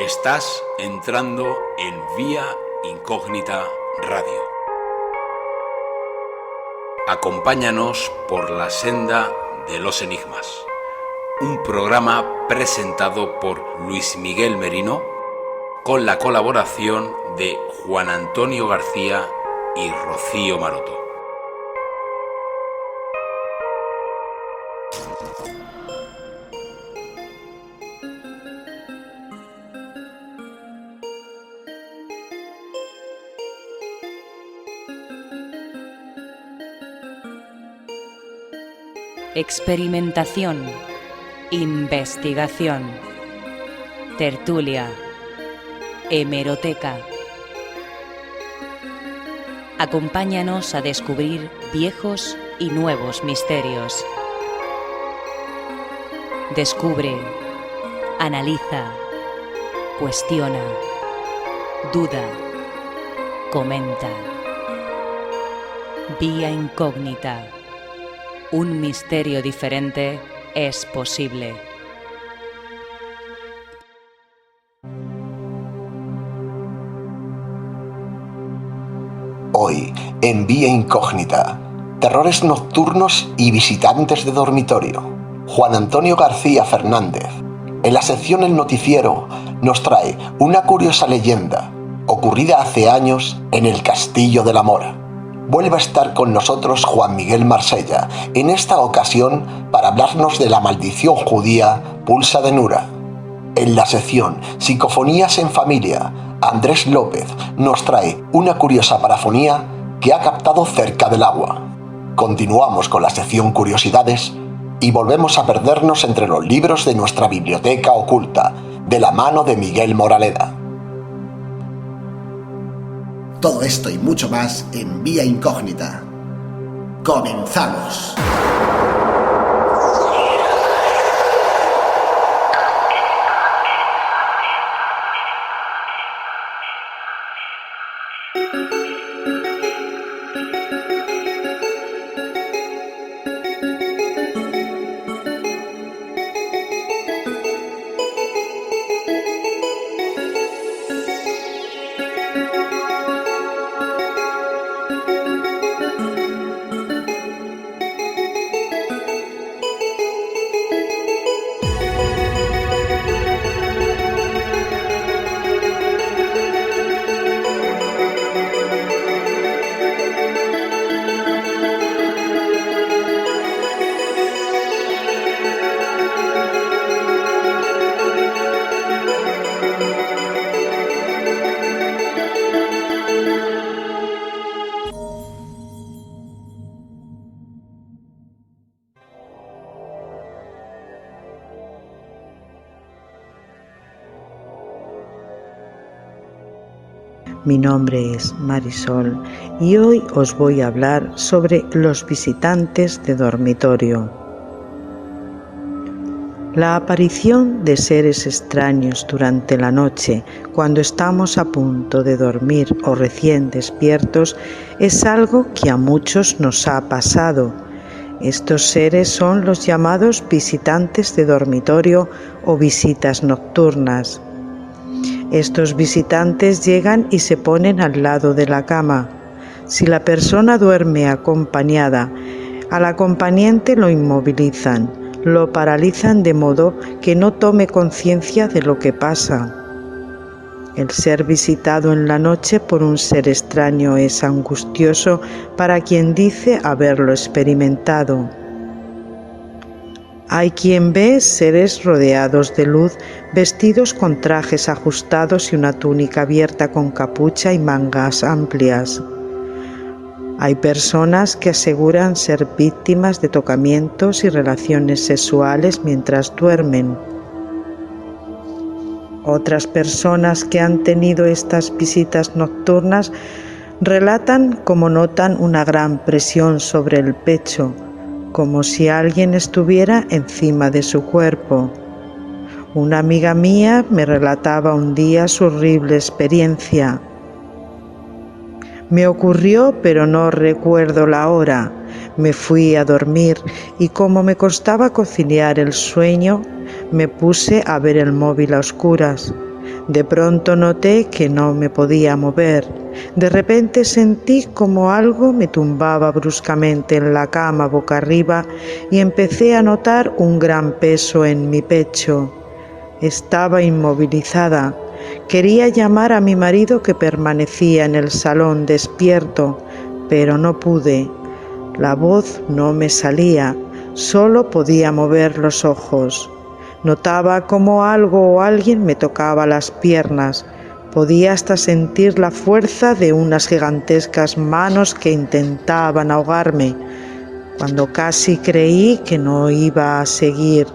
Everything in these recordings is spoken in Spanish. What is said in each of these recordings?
Estás entrando en Vía Incógnita Radio. Acompáñanos por la senda de los enigmas. Un programa presentado por Luis Miguel Merino con la colaboración de Juan Antonio García y Rocío Maroto. Experimentación, investigación, tertulia, hemeroteca. Acompáñanos a descubrir viejos y nuevos misterios. Descubre, analiza, cuestiona, duda, comenta. Vía Incógnita. Un misterio diferente es posible. Hoy, en Vía Incógnita, terrores nocturnos y visitantes de dormitorio. Juan Antonio García Fernández, en la sección El Noticiero, nos trae una curiosa leyenda ocurrida hace años en el Castillo de la Mora. Vuelve a estar con nosotros Juan Miguel Marsella, en esta ocasión para hablarnos de la maldición judía Pulsa de Nura. En la sección Psicofonías en Familia, Andrés López nos trae una curiosa parafonía que ha captado cerca del agua. Continuamos con la sección Curiosidades y volvemos a perdernos entre los libros de nuestra biblioteca oculta, de la mano de Miguel Moraleda. Todo esto y mucho más en Vía Incógnita. ¡Comenzamos! Mi nombre es Marisol y hoy os voy a hablar sobre los visitantes de dormitorio. La aparición de seres extraños durante la noche, cuando estamos a punto de dormir o recién despiertos, es algo que a muchos nos ha pasado. Estos seres son los llamados visitantes de dormitorio o visitas nocturnas. Estos visitantes llegan y se ponen al lado de la cama. Si la persona duerme acompañada, al acompañante lo inmovilizan, lo paralizan de modo que no tome conciencia de lo que pasa. El ser visitado en la noche por un ser extraño es angustioso para quien dice haberlo experimentado. Hay quien ve seres rodeados de luz, vestidos con trajes ajustados y una túnica abierta con capucha y mangas amplias. Hay personas que aseguran ser víctimas de tocamientos y relaciones sexuales mientras duermen. Otras personas que han tenido estas visitas nocturnas relatan cómo notan una gran presión sobre el pecho, como si alguien estuviera encima de su cuerpo. Una amiga mía me relataba un día su horrible experiencia. Me ocurrió, pero no recuerdo la hora. Me fui a dormir y como me costaba conciliar el sueño, me puse a ver el móvil a oscuras. De pronto noté que no me podía mover. De repente sentí como algo me tumbaba bruscamente en la cama boca arriba y empecé a notar un gran peso en mi pecho. Estaba inmovilizada. Quería llamar a mi marido que permanecía en el salón despierto, pero no pude. La voz no me salía, solo podía mover los ojos. Notaba como algo o alguien me tocaba las piernas. Podía hasta sentir la fuerza de unas gigantescas manos que intentaban ahogarme. Cuando casi creí que no iba a seguir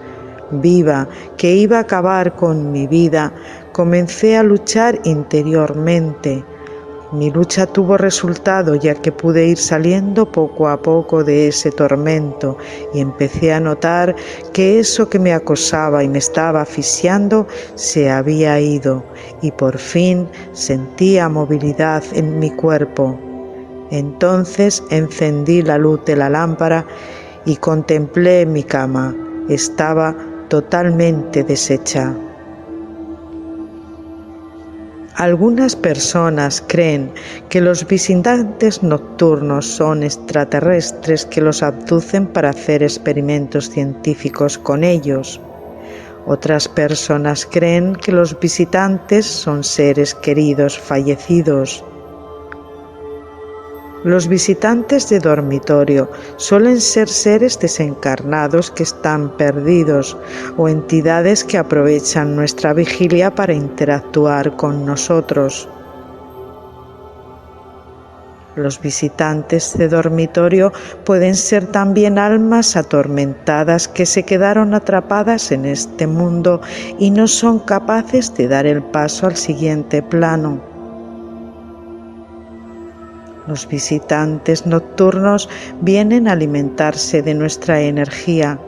viva, que iba a acabar con mi vida, comencé a luchar interiormente. Mi lucha tuvo resultado, ya que pude ir saliendo poco a poco de ese tormento y empecé a notar que eso que me acosaba y me estaba asfixiando se había ido y por fin sentía movilidad en mi cuerpo. Entonces encendí la luz de la lámpara y contemplé mi cama. Estaba totalmente deshecha. Algunas personas creen que los visitantes nocturnos son extraterrestres que los abducen para hacer experimentos científicos con ellos. Otras personas creen que los visitantes son seres queridos fallecidos. Los visitantes de dormitorio suelen ser seres desencarnados que están perdidos o entidades que aprovechan nuestra vigilia para interactuar con nosotros. Los visitantes de dormitorio pueden ser también almas atormentadas que se quedaron atrapadas en este mundo y no son capaces de dar el paso al siguiente plano. Los visitantes nocturnos vienen a alimentarse de nuestra energía,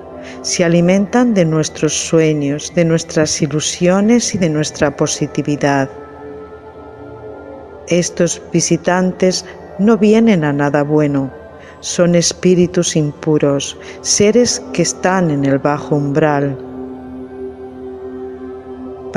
se alimentan de nuestros sueños, de nuestras ilusiones y de nuestra positividad. Estos visitantes no vienen a nada bueno, son espíritus impuros, seres que están en el bajo umbral.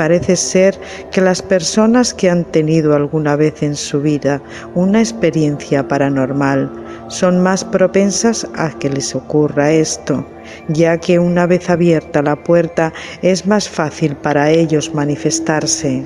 Parece ser que las personas que han tenido alguna vez en su vida una experiencia paranormal son más propensas a que les ocurra esto, ya que una vez abierta la puerta es más fácil para ellos manifestarse.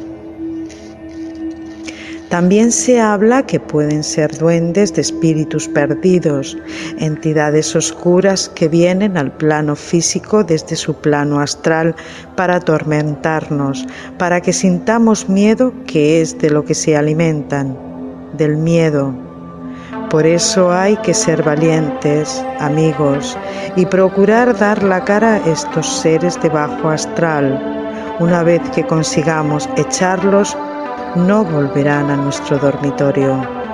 También se habla que pueden ser duendes de espíritus perdidos, entidades oscuras que vienen al plano físico desde su plano astral para atormentarnos, para que sintamos miedo, que es de lo que se alimentan, del miedo. Por eso hay que ser valientes, amigos, y procurar dar la cara a estos seres de bajo astral. Una vez que consigamos echarlos, no volverán a nuestro dormitorio.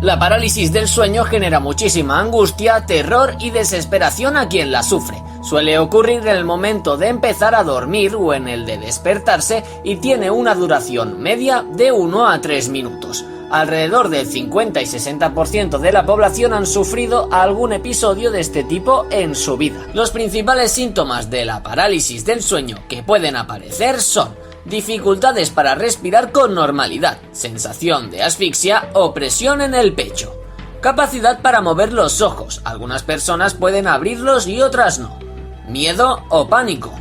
La parálisis del sueño genera muchísima angustia, terror y desesperación a quien la sufre. Suele ocurrir en el momento de empezar a dormir o en el de despertarse y tiene una duración media de 1 a 3 minutos. Alrededor del 50 y 60% de la población han sufrido algún episodio de este tipo en su vida. Los principales síntomas de la parálisis del sueño que pueden aparecer son dificultades para respirar con normalidad, sensación de asfixia o presión en el pecho. Capacidad para mover los ojos, algunas personas pueden abrirlos y otras no. Miedo o pánico.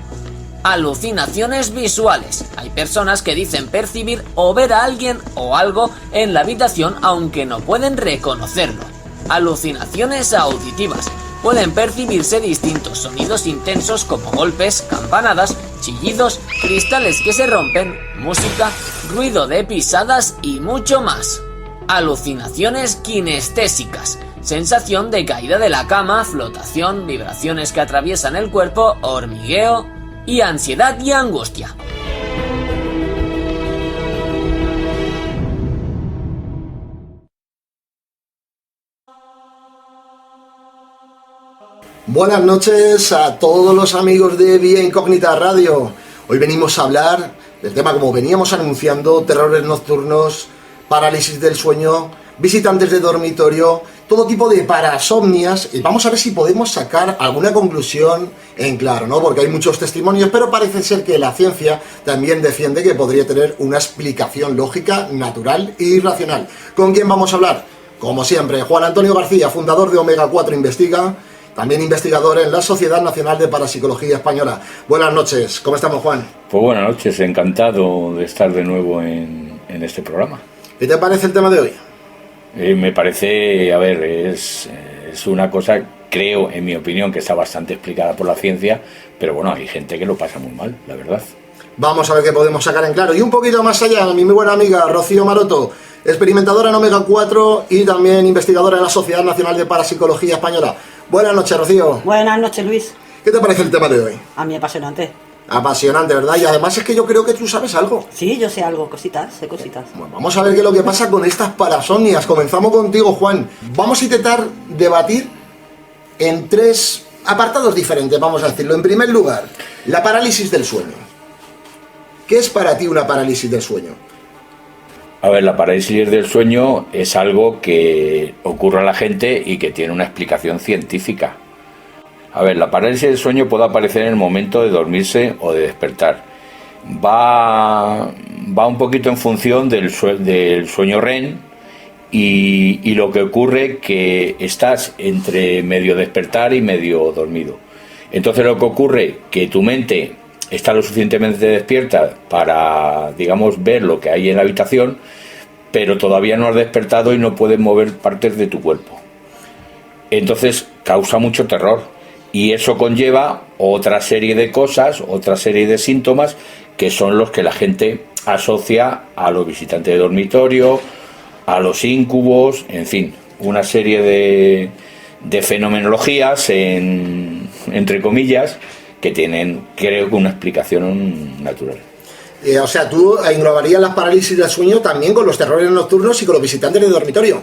Alucinaciones visuales, hay personas que dicen percibir o ver a alguien o algo en la habitación aunque no pueden reconocerlo. Alucinaciones auditivas. Pueden percibirse distintos sonidos intensos como golpes, campanadas, chillidos, cristales que se rompen, música, ruido de pisadas y mucho más. Alucinaciones kinestésicas. Sensación de caída de la cama, flotación, vibraciones que atraviesan el cuerpo, hormigueo. y ansiedad y angustia. Buenas noches a todos los amigos de Vía Incógnita Radio. Hoy venimos a hablar del tema, como veníamos anunciando: terrores nocturnos, parálisis del sueño, visitantes de dormitorio, todo tipo de parasomnias, y vamos a ver si podemos sacar alguna conclusión en claro, ¿no? Porque hay muchos testimonios, pero parece ser que la ciencia también defiende que podría tener una explicación lógica, natural y racional. ¿Con quién vamos a hablar? Como siempre, Juan Antonio García, fundador de Omega 4 Investiga, también investigador en la Sociedad Nacional de Parapsicología Española. Buenas noches, ¿cómo estamos, Juan? Pues buenas noches, encantado de estar de nuevo en este programa. ¿Qué te parece el tema de hoy? Me parece, a ver, es una cosa, creo, en mi opinión, que está bastante explicada por la ciencia, pero bueno, hay gente que lo pasa muy mal, la verdad. Vamos a ver qué podemos sacar en claro. Y un poquito más allá, mi muy buena amiga Rocío Maroto, experimentadora en Omega 4 y también investigadora en la Sociedad Nacional de Parapsicología Española. Buenas noches, Rocío. Buenas noches, Luis. ¿Qué te parece el tema de hoy? A mí apasionante. Apasionante, ¿verdad? Y además es que yo creo que tú sabes algo. Sí, yo sé algo, sé cositas. Bueno, vamos a ver qué es lo que pasa con estas parasomnias. Comenzamos contigo, Juan. Vamos a intentar debatir en 3 apartados diferentes, vamos a decirlo. En primer lugar, la parálisis del sueño. ¿Qué es para ti una parálisis del sueño? A ver, la parálisis del sueño es algo que ocurre a la gente y que tiene una explicación científica. A ver, la parálisis del sueño puede aparecer en el momento de dormirse o de despertar. Va un poquito en función del sueño REM y lo que ocurre que estás entre medio despertar y medio dormido. Entonces lo que ocurre que tu mente está lo suficientemente despierta para, digamos, ver lo que hay en la habitación, pero todavía no has despertado y no puedes mover partes de tu cuerpo. Entonces causa mucho terror y eso conlleva otra serie de cosas, otra serie de síntomas que son los que la gente asocia a los visitantes de dormitorio, a los íncubos, en fin, una serie de fenomenologías, entre comillas, que tienen, creo que, una explicación natural. O sea, tú englobarías las parálisis del sueño también con los terrores nocturnos y con los visitantes de dormitorio.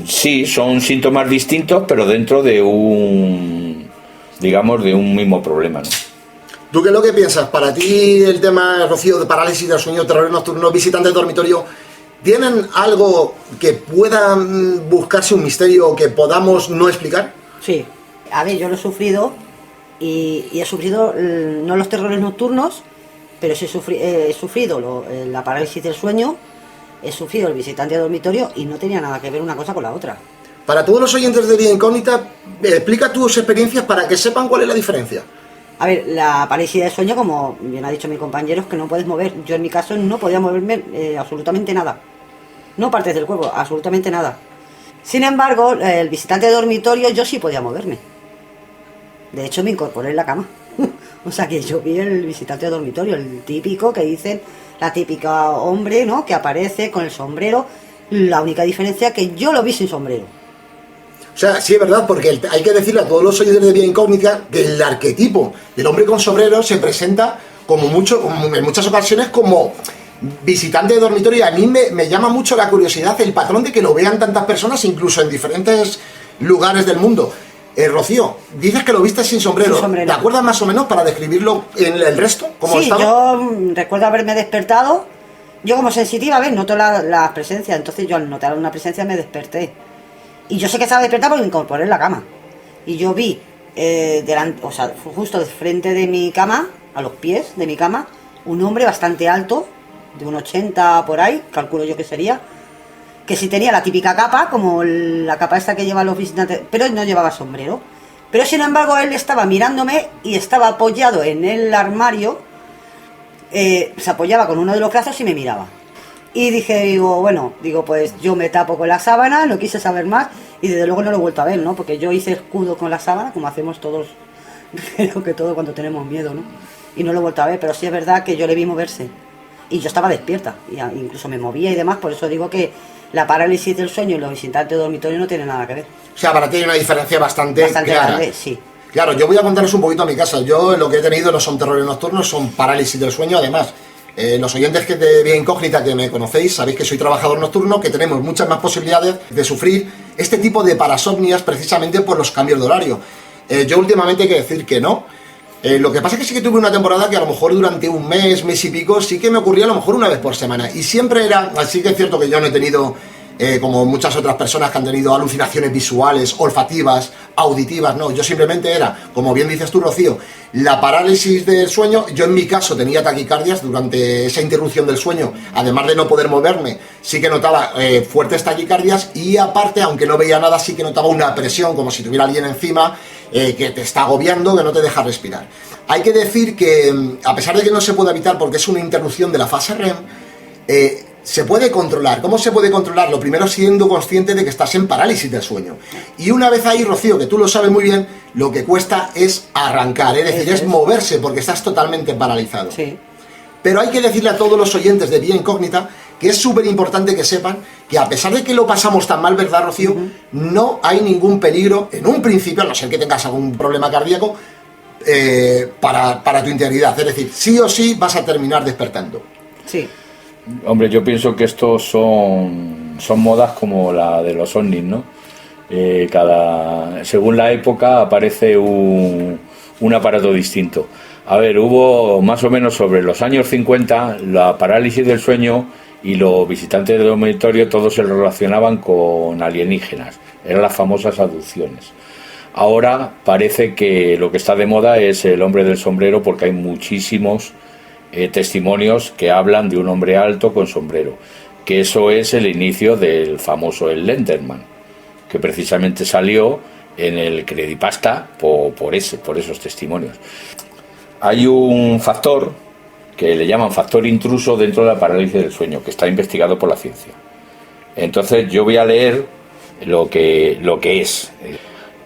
Sí, son síntomas distintos, pero dentro de un mismo problema, ¿no? ¿Tú qué es lo que piensas? Para ti el tema, Rocío, de parálisis del sueño, terrores nocturnos, visitantes de dormitorio, ¿tienen algo que pueda buscarse un misterio que podamos no explicar? Sí. A ver, yo lo he sufrido y he sufrido no los terrores nocturnos, pero sí he sufrido la parálisis del sueño, he sufrido el visitante de dormitorio y no tenía nada que ver una cosa con la otra. Para todos los oyentes de Vía Incógnita, explica tus experiencias para que sepan cuál es la diferencia. A ver, la parálisis del sueño, como bien ha dicho mi compañero, es que no puedes mover. Yo en mi caso no podía moverme absolutamente nada. No partes del cuerpo, absolutamente nada. Sin embargo, el visitante de dormitorio yo sí podía moverme. De hecho, me incorporé en la cama. O sea que yo vi el visitante de dormitorio, el típico que dicen, la típica hombre, ¿no?, que aparece con el sombrero. La única diferencia es que yo lo vi sin sombrero. O sea, sí es verdad, porque hay que decirle a todos los oyentes de Vía Incógnita que el arquetipo del hombre con sombrero se presenta como en muchas ocasiones como visitante de dormitorio. Y a mí me llama mucho la curiosidad el patrón de que lo vean tantas personas, incluso en diferentes lugares del mundo. Rocío, dices que lo viste sin sombrero. Sin sombrero. ¿Te acuerdas más o menos para describirlo en el resto? ¿Cómo Sí, estaba? yo recuerdo haberme despertado. Yo como sensitiva, ¿ves?, noto la presencia. Entonces yo al notar una presencia me desperté. Y yo sé que estaba despertada porque me incorporé en la cama. Y yo vi, justo de frente de mi cama, a los pies de mi cama, un hombre bastante alto, de un 80 por ahí, calculo yo que sería, que sí tenía la típica capa, como la capa esta que llevan los visitantes, pero no llevaba sombrero. Pero sin embargo él estaba mirándome y estaba apoyado en el armario, se apoyaba con uno de los brazos y me miraba. Y digo, pues yo me tapo con la sábana, no quise saber más y desde luego no lo he vuelto a ver, ¿no? Porque yo hice escudo con la sábana, como hacemos todos, creo que todos cuando tenemos miedo, ¿no? Y no lo he vuelto a ver, pero sí es verdad que yo le vi moverse. Y yo estaba despierta, y incluso me movía y demás, por eso digo que la parálisis del sueño y los visitantes de dormitorio no tienen nada que ver. O sea, para ti hay una diferencia bastante clara. Grande, sí. Claro, yo voy a contaros un poquito a mi casa. Yo lo que he tenido no son terrores nocturnos, son parálisis del sueño. Además, los oyentes que de Vía Incógnita que me conocéis, sabéis que soy trabajador nocturno, que tenemos muchas más posibilidades de sufrir este tipo de parasomnias precisamente por los cambios de horario. Yo últimamente hay que decir que no. Lo que pasa es que sí que tuve una temporada que a lo mejor durante un mes y pico, sí que me ocurría a lo mejor una vez por semana. Y siempre era, así que es cierto que yo no he tenido, como muchas otras personas que han tenido alucinaciones visuales, olfativas, auditivas, no. Yo simplemente era, como bien dices tú, Rocío, la parálisis del sueño. Yo en mi caso tenía taquicardias durante esa interrupción del sueño. Además de no poder moverme, sí que notaba fuertes taquicardias y aparte, aunque no veía nada, sí que notaba una presión, como si tuviera alguien encima, que te está agobiando, que no te deja respirar. Hay que decir que, a pesar de que no se puede evitar porque es una interrupción de la fase REM, se puede controlar. ¿Cómo se puede controlar? Lo primero, siendo consciente de que estás en parálisis del sueño. Y una vez ahí, Rocío, que tú lo sabes muy bien, lo que cuesta es arrancar, es decir, es moverse porque estás totalmente paralizado. Sí. Pero hay que decirle a todos los oyentes de Vía Incógnita que es súper importante que sepan que a pesar de que lo pasamos tan mal, ¿verdad, Rocío? No hay ningún peligro, en un principio, a no ser que tengas algún problema cardíaco, para tu integridad. Es decir, sí o sí vas a terminar despertando. Sí. Hombre, yo pienso que estos son modas como la de los ovnis, ¿no? Según la época aparece un aparato distinto. A ver, hubo más o menos sobre los años 50 la parálisis del sueño y los visitantes del dormitorio todos se relacionaban con alienígenas. Eran las famosas abducciones. Ahora parece que lo que está de moda es el hombre del sombrero, porque hay muchísimos testimonios que hablan de un hombre alto con sombrero, que eso es el inicio del famoso Slenderman, que precisamente salió en el creepypasta por esos testimonios. Hay un factor que le llaman factor intruso dentro de la parálisis del sueño, que está investigado por la ciencia. Entonces yo voy a leer lo que es.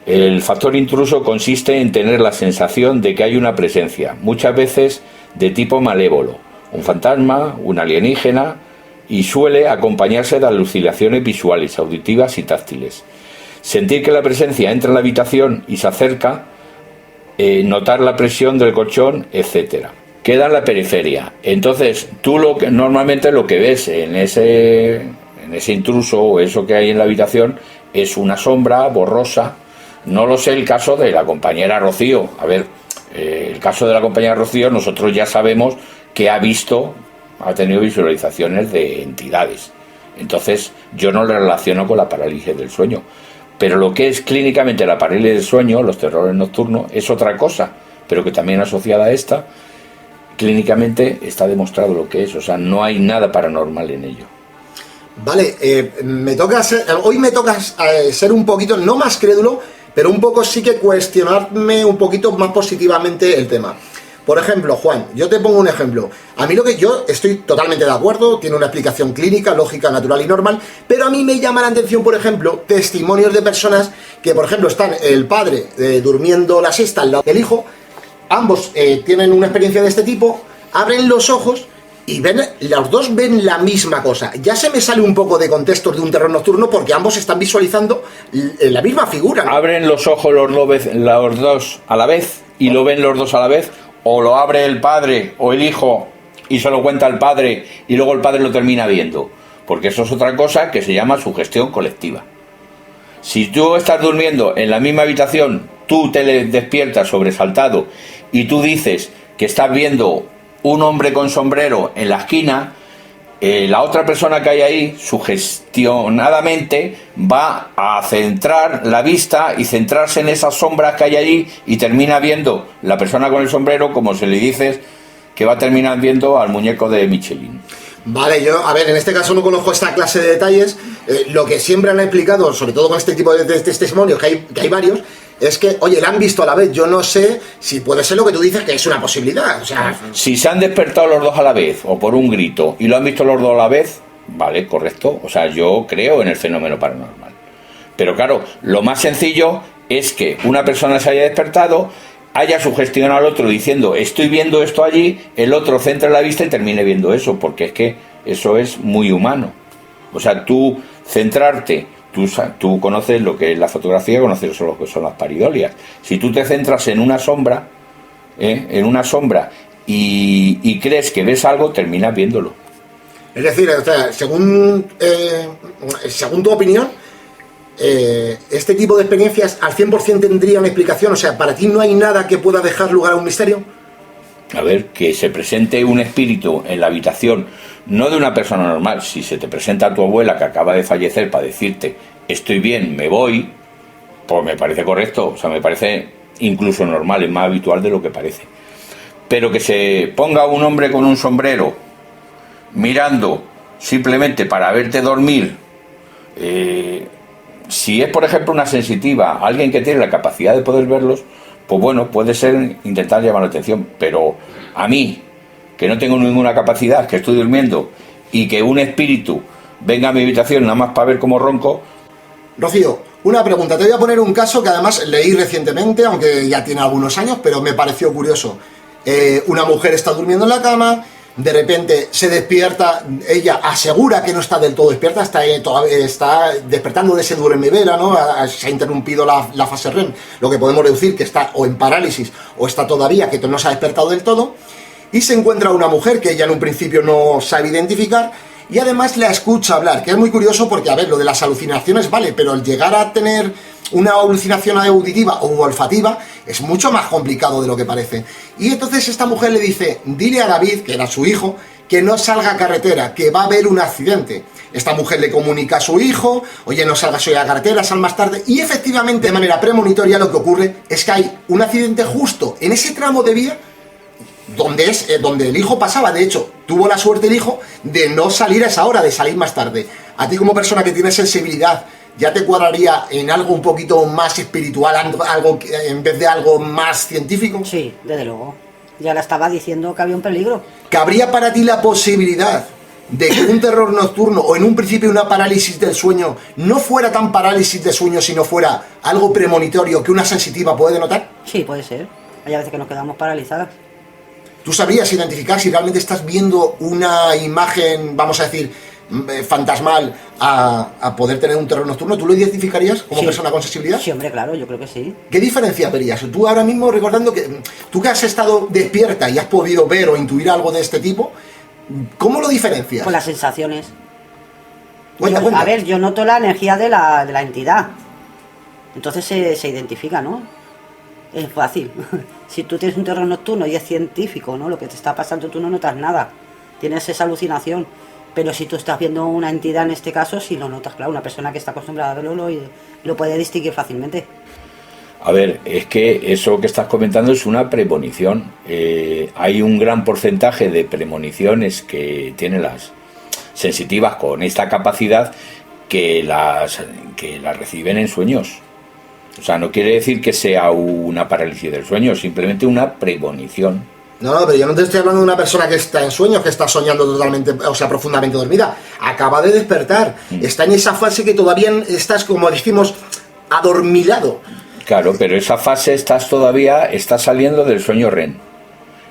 El factor intruso consiste en tener la sensación de que hay una presencia, muchas veces de tipo malévolo, un fantasma, un alienígena, y suele acompañarse de alucinaciones visuales, auditivas y táctiles. Sentir que la presencia entra en la habitación y se acerca, notar la presión del colchón, etcétera. Queda en la periferia. Entonces, tú normalmente lo que ves en ese intruso o eso que hay en la habitación es una sombra borrosa. No lo sé el caso de la compañera Rocío. A ver, el caso de la compañera Rocío, nosotros ya sabemos que ha tenido visualizaciones de entidades. Entonces, yo no le relaciono con la parálisis del sueño. Pero lo que es clínicamente la parálisis del sueño, los terrores nocturnos, es otra cosa, pero que también asociada a esta, clínicamente está demostrado lo que es. O sea, no hay nada paranormal en ello. Vale, hoy me toca ser un poquito, no más crédulo, pero un poco sí que cuestionarme un poquito más positivamente el tema. Por ejemplo, Juan, yo te pongo un ejemplo. A mí lo que yo estoy totalmente de acuerdo, tiene una explicación clínica, lógica, natural y normal, pero a mí me llama la atención, por ejemplo, testimonios de personas que, por ejemplo, están el padre durmiendo la siesta al lado del hijo, ambos tienen una experiencia de este tipo, abren los ojos y los dos ven la misma cosa. Ya se me sale un poco de contexto de un terror nocturno porque ambos están visualizando la misma figura, ¿no? Abren los ojos los dos a la vez y lo ven los dos a la vez, o lo abre el padre o el hijo y se lo cuenta al padre y luego el padre lo termina viendo, porque eso es otra cosa que se llama sugestión colectiva. Si tú estás durmiendo en la misma habitación, tú te despiertas sobresaltado y tú dices que estás viendo un hombre con sombrero en la esquina, la otra persona que hay ahí sugestionadamente va a centrar la vista y centrarse en esas sombras que hay allí y termina viendo la persona con el sombrero como si le dices que va a terminar viendo al muñeco de Michelin. Vale, yo, a ver, en este caso no conozco esta clase de detalles. Lo que siempre han explicado, sobre todo con este tipo de testimonios, que hay varios, es que, oye, la han visto a la vez. Yo no sé si puede ser lo que tú dices, que es una posibilidad. O sea, si se han despertado los dos a la vez o por un grito y lo han visto los dos a la vez, vale, correcto. O sea, yo creo en el fenómeno paranormal. Pero claro, lo más sencillo es que una persona se haya despertado, haya sugestionado al otro diciendo estoy viendo esto allí, el otro centra la vista y termine viendo eso, porque es que eso es muy humano. O sea, tú centrarte Tú conoces lo que es la fotografía, conoces lo que son las paridolias. Si tú te centras en una sombra, y crees que ves algo, terminas viéndolo. Es decir, o sea, según tu opinión, este tipo de experiencias al 100% tendría una explicación. O sea, para ti no hay nada que pueda dejar lugar a un misterio. A ver, que se presente un espíritu en la habitación, no de una persona normal. Si se te presenta tu abuela que acaba de fallecer para decirte estoy bien, me voy, pues me parece correcto. O sea, me parece incluso normal, es más habitual de lo que parece. Pero que se ponga un hombre con un sombrero mirando simplemente para verte dormir, si es por ejemplo una sensitiva, alguien que tiene la capacidad de poder verlos, pues bueno, puede ser intentar llamar la atención. Pero a mí, que no tengo ninguna capacidad, que estoy durmiendo, y que un espíritu venga a mi habitación nada más para ver cómo ronco. Rocío, una pregunta, te voy a poner un caso que además leí recientemente, aunque ya tiene algunos años, pero me pareció curioso. Una mujer está durmiendo en la cama, de repente se despierta, ella asegura que no está del todo despierta, está despertando de ese duermevela, ¿no? Se ha interrumpido la fase REM, lo que podemos deducir que está o en parálisis o está todavía, que no se ha despertado del todo, y se encuentra una mujer que ella en un principio no sabe identificar, y además la escucha hablar, que es muy curioso porque, a ver, lo de las alucinaciones vale, pero el llegar a tener una alucinación auditiva o olfativa es mucho más complicado de lo que parece. Y entonces esta mujer le dice, dile a David, que era su hijo, que no salga a carretera, que va a haber un accidente. Esta mujer le comunica a su hijo, oye, no salgas hoy a carretera, sal más tarde, y efectivamente de manera premonitoria lo que ocurre es que hay un accidente justo en ese tramo de vía donde el hijo pasaba. De hecho, tuvo la suerte el hijo de no salir a esa hora, de salir más tarde. A ti, como persona que tiene sensibilidad, ¿ya te cuadraría en algo un poquito más espiritual, algo en vez de algo más científico? Sí, desde luego. Ya la estaba diciendo que había un peligro. ¿Cabría para ti la posibilidad de que un terror nocturno, o en un principio una parálisis del sueño, no fuera tan parálisis de sueño, sino fuera algo premonitorio que una sensitiva puede notar? Sí, puede ser. Hay veces que nos quedamos paralizadas. ¿Tú sabrías identificar si realmente estás viendo una imagen, vamos a decir, fantasmal a poder tener un terror nocturno? ¿Tú lo identificarías como persona con sensibilidad? Sí, hombre, claro, yo creo que sí. ¿Qué diferencia verías? Tú ahora mismo, recordando que tú que has estado despierta y has podido ver o intuir algo de este tipo, ¿cómo lo diferencias? Con las sensaciones. Cuenta. A ver, yo noto la energía de la entidad. Entonces se identifica, ¿no? Es fácil. Si tú tienes un terror nocturno y es científico, ¿no? Lo que te está pasando, tú no notas nada. Tienes esa alucinación. Pero si tú estás viendo una entidad, en este caso, sí lo notas, claro. Una persona que está acostumbrada a verlo lo puede distinguir fácilmente. A ver, es que eso que estás comentando es una premonición. Hay un gran porcentaje de premoniciones que tienen las sensitivas con esta capacidad que las reciben en sueños. O sea, no quiere decir que sea una parálisis del sueño, simplemente una premonición. No, pero yo no te estoy hablando de una persona que está en sueños, que está soñando totalmente, o sea, profundamente dormida. Acaba de despertar. Está en esa fase que todavía estás, como decimos, adormilado. Claro, pero esa fase estás saliendo del sueño REM.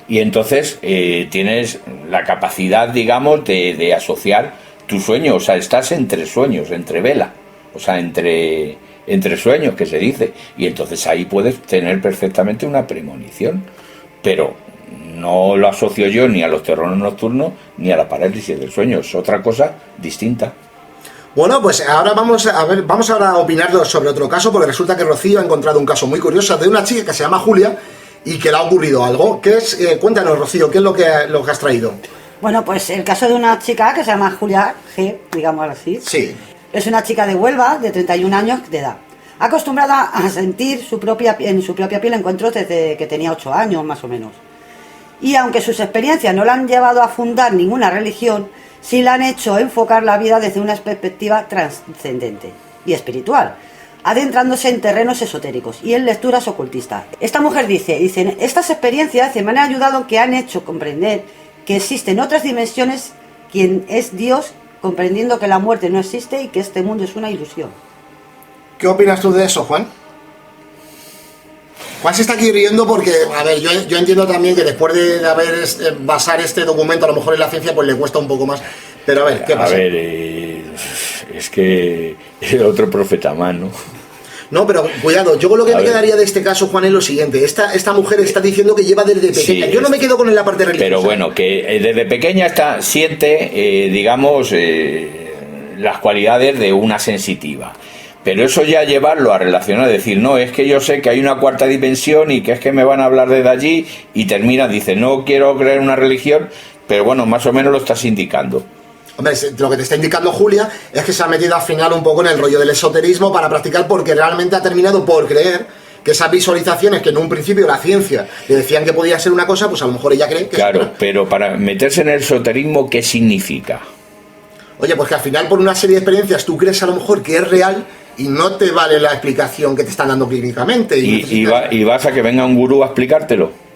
Y entonces tienes la capacidad, digamos, de asociar tu sueño. O sea, estás entre sueños, entre vela. O sea, entre sueños, que se dice. Y entonces ahí puedes tener perfectamente una premonición. Pero no lo asocio yo ni a los terrores nocturnos ni a la parálisis del sueño. Es otra cosa distinta. Bueno, pues ahora vamos a opinar sobre otro caso, porque resulta que Rocío ha encontrado un caso muy curioso de una chica que se llama Julia y que le ha ocurrido algo. ¿Qué es? Cuéntanos, Rocío, ¿qué es lo que has traído? Bueno, pues el caso de una chica que se llama Julia G, digamos así. Sí. Es una chica de Huelva, de 31 años de edad. Acostumbrada a sentir en su propia piel encuentros desde que tenía 8 años, más o menos. Y aunque sus experiencias no la han llevado a fundar ninguna religión, sí la han hecho enfocar la vida desde una perspectiva trascendente y espiritual, adentrándose en terrenos esotéricos y en lecturas ocultistas. Esta mujer dice, estas experiencias me han ayudado, que han hecho comprender que existen otras dimensiones, quien es Dios, comprendiendo que la muerte no existe y que este mundo es una ilusión. ¿Qué opinas tú de eso, Juan? Juan se está aquí riendo porque, a ver, yo entiendo también que después de basar este documento a lo mejor en la ciencia, pues le cuesta un poco más. Pero a ver, ¿qué pasa? A ver, es que es otro profeta más, ¿no? No, pero cuidado, yo con lo que me quedaría de este caso, Juan, es lo siguiente. Esta mujer está diciendo que lleva desde pequeña. Sí, yo no me quedo con la parte religiosa. Pero bueno, que desde pequeña siente, digamos, las cualidades de una sensitiva. Pero eso ya llevarlo a relacionar, decir, no, es que yo sé que hay una cuarta dimensión y que es que me van a hablar desde allí, y termina, dice, no quiero creer en una religión, pero bueno, más o menos lo estás indicando. Hombre, lo que te está indicando Julia es que se ha metido al final un poco en el rollo del esoterismo para practicar, porque realmente ha terminado por creer que esas visualizaciones que en un principio la ciencia le decían que podía ser una cosa, pues a lo mejor ella cree que claro, es otra. Pero para meterse en el esoterismo, ¿qué significa? Oye, pues que al final por una serie de experiencias tú crees a lo mejor que es real y no te vale la explicación que te están dando clínicamente. Y vas a que venga un gurú a explicártelo.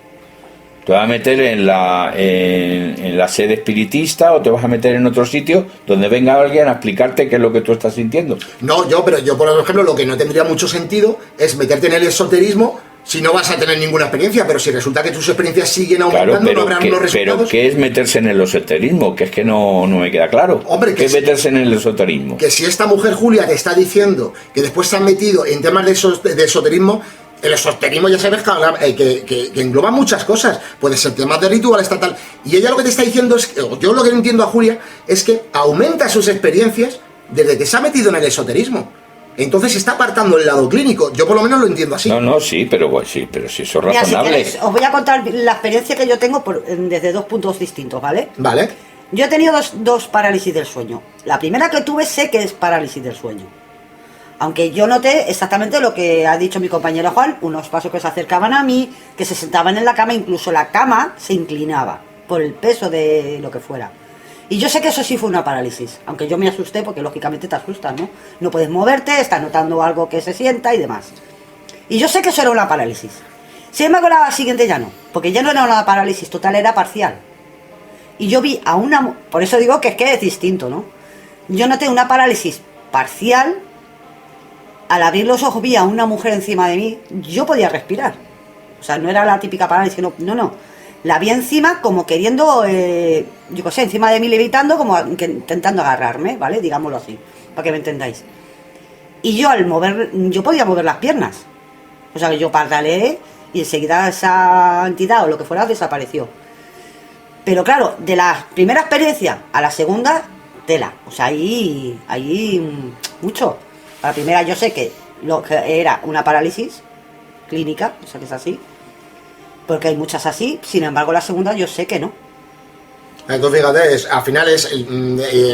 ¿Te vas a meter en la sede espiritista o te vas a meter en otro sitio donde venga alguien a explicarte qué es lo que tú estás sintiendo? No, pero yo por ejemplo lo que no tendría mucho sentido es meterte en el esoterismo si no vas a tener ninguna experiencia, pero si resulta que tus experiencias siguen aumentando, claro, no habrán unos resultados. Pero ¿qué es meterse en el esoterismo? Que es que no me queda claro. Hombre, ¿Qué es meterse en el esoterismo? Que si esta mujer, Julia, te está diciendo que después se han metido en temas de esoterismo, el esoterismo ya sabes que engloba muchas cosas. Puede ser temas de ritual estatal. Y ella lo que te está diciendo es, yo lo que entiendo a Julia, es que aumenta sus experiencias desde que se ha metido en el esoterismo. Entonces se está apartando el lado clínico. Yo por lo menos lo entiendo así. No, sí, pero sí, eso es razonable. Mira, si os voy a contar la experiencia que yo tengo desde 2 puntos distintos, ¿vale? Vale. Yo he tenido dos parálisis del sueño. La primera que tuve sé que es parálisis del sueño. Aunque yo noté exactamente lo que ha dicho mi compañero Juan, unos pasos que se acercaban a mí, que se sentaban en la cama, incluso la cama se inclinaba por el peso de lo que fuera. Y yo sé que eso sí fue una parálisis, aunque yo me asusté porque lógicamente te asustas, ¿no? No puedes moverte, estás notando algo que se sienta y demás. Y yo sé que eso era una parálisis. Sin embargo, la siguiente ya no, porque ya no era una parálisis total, era parcial. Y yo vi a una... Por eso digo que es distinto, ¿no? Yo noté una parálisis parcial. Al abrir los ojos vi a una mujer encima de mí, yo podía respirar. O sea, no era la típica parálisis, no. La vi encima como queriendo, yo qué sé, encima de mí levitando, como intentando agarrarme, ¿vale? Digámoslo así, para que me entendáis. Y yo yo podía mover las piernas. O sea, que yo pataleé y enseguida esa entidad o lo que fuera desapareció. Pero claro, de la primera experiencia a la segunda, tela. O sea, ahí mucho. La primera yo sé que lo que era una parálisis clínica, o sea que es así, porque hay muchas así. Sin embargo, la segunda yo sé que no. Entonces fíjate, al final es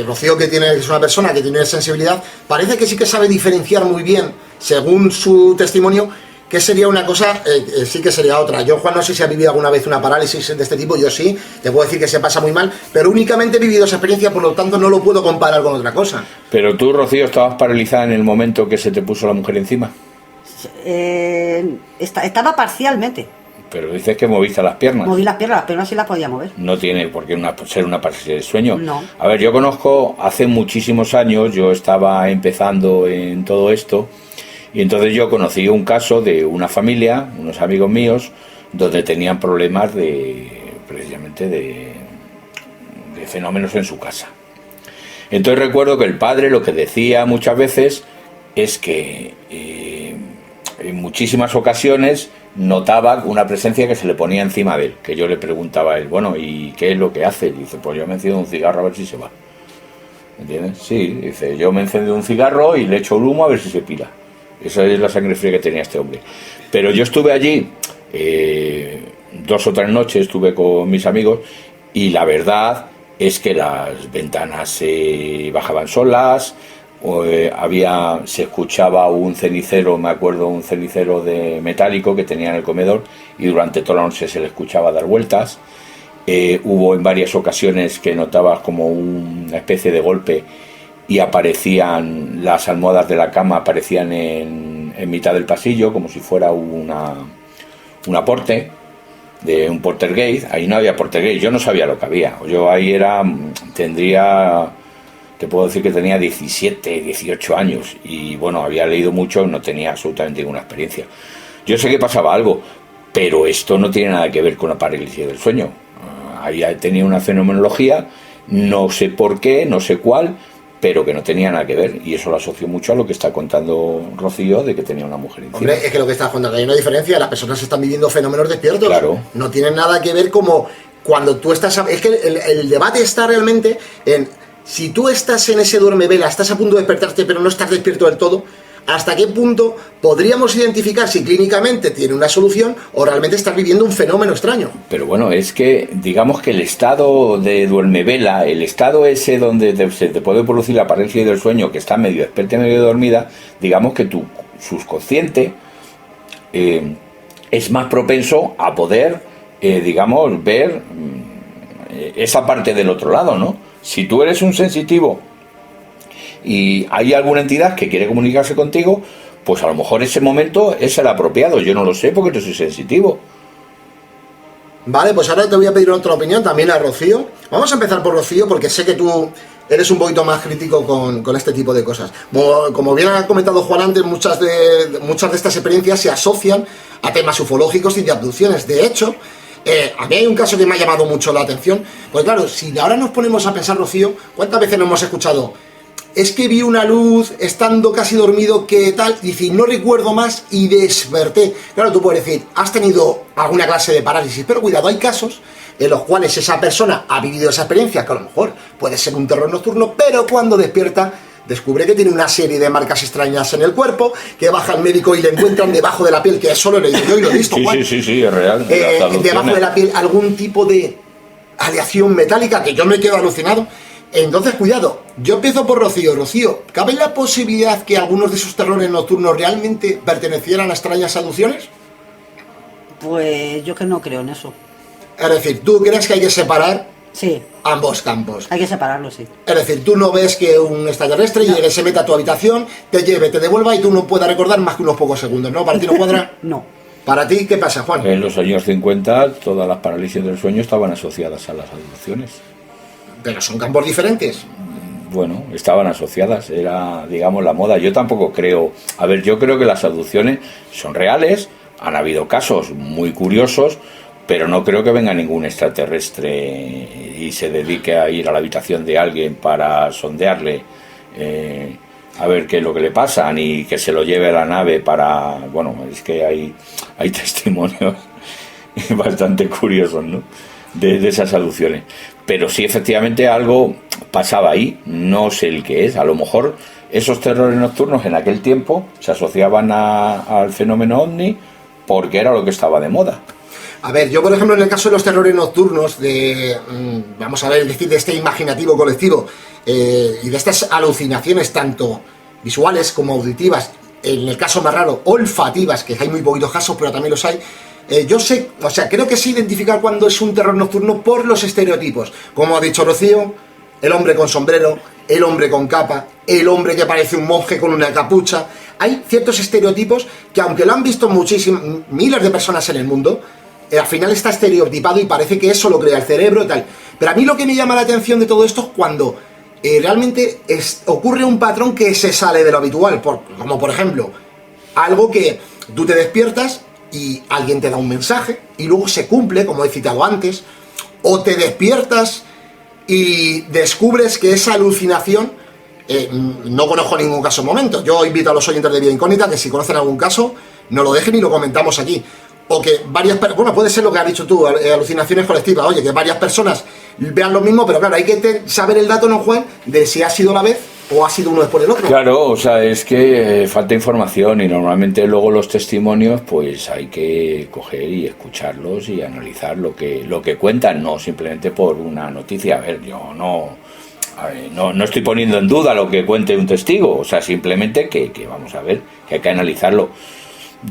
Rocío, que es una persona que tiene sensibilidad, parece que sí que sabe diferenciar muy bien, según su testimonio, que sería una cosa, sí que sería otra. Yo, Juan, no sé si ha vivido alguna vez una parálisis de este tipo, yo sí, te puedo decir que se pasa muy mal, pero únicamente he vivido esa experiencia, por lo tanto no lo puedo comparar con otra cosa. Pero tú, Rocío, ¿estabas paralizada en el momento que se te puso la mujer encima? Estaba parcialmente. Pero dices que moviste las piernas. Moví las piernas sí las podía mover. No tiene por qué ser una parálisis del sueño. No. A ver, yo conozco, hace muchísimos años, yo estaba empezando en todo esto, y entonces yo conocí un caso de una familia, unos amigos míos, donde tenían problemas precisamente de fenómenos en su casa. Entonces recuerdo que el padre lo que decía muchas veces es que en muchísimas ocasiones notaba una presencia que se le ponía encima de él, que yo le preguntaba a él, bueno, ¿y qué es lo que hace? Y dice, pues yo me enciendo un cigarro a ver si se va. ¿Entiendes? Sí, dice, yo me enciendo un cigarro y le echo el humo a ver si se pila. Esa es la sangre fría que tenía este hombre. Pero yo estuve allí 2 o 3 noches, estuve con mis amigos, y la verdad es que las ventanas se bajaban solas, se escuchaba un cenicero, me acuerdo, un cenicero de metálico que tenía en el comedor, y durante toda la noche se le escuchaba dar vueltas. Hubo en varias ocasiones que notabas como una especie de golpe y aparecían las almohadas de la cama, aparecían en mitad del pasillo, como si fuera un aporte de un poltergeist. Ahí no había poltergeist, yo no sabía lo que había. Yo ahí te puedo decir que tenía 17, 18 años y bueno, había leído mucho, no tenía absolutamente ninguna experiencia. Yo sé que pasaba algo, pero esto no tiene nada que ver con la parálisis del sueño. Ahí tenía una fenomenología, no sé por qué, no sé cuál, pero que no tenía nada que ver, y eso lo asocio mucho a lo que está contando Rocío de que tenía una mujer encima. Hombre, es que lo que estás contando, hay una diferencia, las personas están viviendo fenómenos despiertos, claro. No tienen nada que ver como cuando tú estás, es que el debate está realmente en, si tú estás en ese duermevela, estás a punto de despertarte pero no estás despierto del todo, ¿hasta qué punto podríamos identificar si clínicamente tiene una solución o realmente estás viviendo un fenómeno extraño? Pero bueno, es que digamos que el estado de duermevela, el estado ese donde se te puede producir la parálisis del sueño, que está medio despierta y medio dormida, digamos que tu subconsciente es más propenso a poder, digamos, ver esa parte del otro lado, ¿no? Si tú eres un sensitivo y hay alguna entidad que quiere comunicarse contigo, pues a lo mejor ese momento es el apropiado. Yo no lo sé porque no soy sensitivo. Vale, pues ahora te voy a pedir otra opinión también a Rocío. Vamos a empezar por Rocío porque sé que tú eres un poquito más crítico con este tipo de cosas. Como bien ha comentado Juan antes, muchas de estas experiencias se asocian a temas ufológicos y de abducciones. De hecho, a mí hay un caso que me ha llamado mucho la atención. Pues claro, si ahora nos ponemos a pensar, Rocío, ¿cuántas veces nos hemos escuchado? Es que vi una luz estando casi dormido, que tal, y dice, no recuerdo más y desperté. Claro, tú puedes decir, has tenido alguna clase de parálisis, pero cuidado, hay casos en los cuales esa persona ha vivido esa experiencia, que a lo mejor puede ser un terror nocturno, pero cuando despierta descubre que tiene una serie de marcas extrañas en el cuerpo, que baja al médico y le encuentran debajo de la piel, que eso lo he leído yo y lo he visto, Juan. Sí, es real. Debajo de la piel algún tipo de aleación metálica, que yo me quedo alucinado. Entonces, cuidado, yo empiezo por Rocío. Rocío, ¿cabe la posibilidad que algunos de esos terrores nocturnos realmente pertenecieran a extrañas abducciones? Pues yo que no creo en eso. Es decir, ¿tú crees que hay que separar Sí, ambos campos? hay que separarlo, sí. Es decir, tú no ves que un extraterrestre llegue, se meta a tu habitación, te lleve, te devuelva y tú no puedas recordar más que unos pocos segundos, ¿no? ¿Para ti no cuadra? No. ¿Para ti qué pasa, Juan? En los años 50 todas las parálisis del sueño estaban asociadas a las abducciones. Pero son campos diferentes. Bueno, estaban asociadas, era, digamos, la moda. Yo tampoco creo... A ver, yo creo que las abducciones son reales, han habido casos muy curiosos, pero no creo que venga ningún extraterrestre y se dedique a ir a la habitación de alguien para sondearle, a ver qué es lo que le pasa, ni que se lo lleve a la nave para... Bueno, es que hay testimonios bastante curiosos, ¿no?, de esas abducciones. Pero sí, efectivamente, algo pasaba ahí, no sé el qué es. A lo mejor esos terrores nocturnos en aquel tiempo se asociaban al fenómeno ovni porque era lo que estaba de moda. A ver, yo por ejemplo en el caso de los terrores nocturnos, vamos a ver, es decir, de este imaginativo colectivo y de estas alucinaciones tanto visuales como auditivas, en el caso más raro, olfativas, que hay muy poquitos casos, pero también los hay. Yo sé, o sea, creo que sé identificar cuando es un terror nocturno por los estereotipos. Como ha dicho Rocío, el hombre con sombrero, el hombre con capa, el hombre que parece un monje con una capucha. Hay ciertos estereotipos que, aunque lo han visto miles de personas en el mundo, al final está estereotipado y parece que eso lo crea el cerebro y tal. Pero a mí lo que me llama la atención de todo esto es cuando realmente ocurre un patrón que se sale de lo habitual. Como por ejemplo, algo que tú te despiertas y alguien te da un mensaje y luego se cumple, como he citado antes, o te despiertas y descubres que esa alucinación, no conozco ningún caso en momento. Yo invito a los oyentes de Vía Incógnita que si conocen algún caso, no lo dejen y lo comentamos aquí. O que bueno, puede ser lo que has dicho tú, alucinaciones colectivas, oye, que varias personas vean lo mismo, pero claro, hay que saber el dato, ¿no, Juan?, de si ha sido a la vez o ha sido uno después del otro. Claro, o sea, es que falta información y normalmente luego los testimonios pues hay que coger y escucharlos y analizar lo que cuentan, no simplemente por una noticia. A ver, yo no estoy poniendo en duda lo que cuente un testigo, o sea, simplemente que vamos a ver, que hay que analizarlo.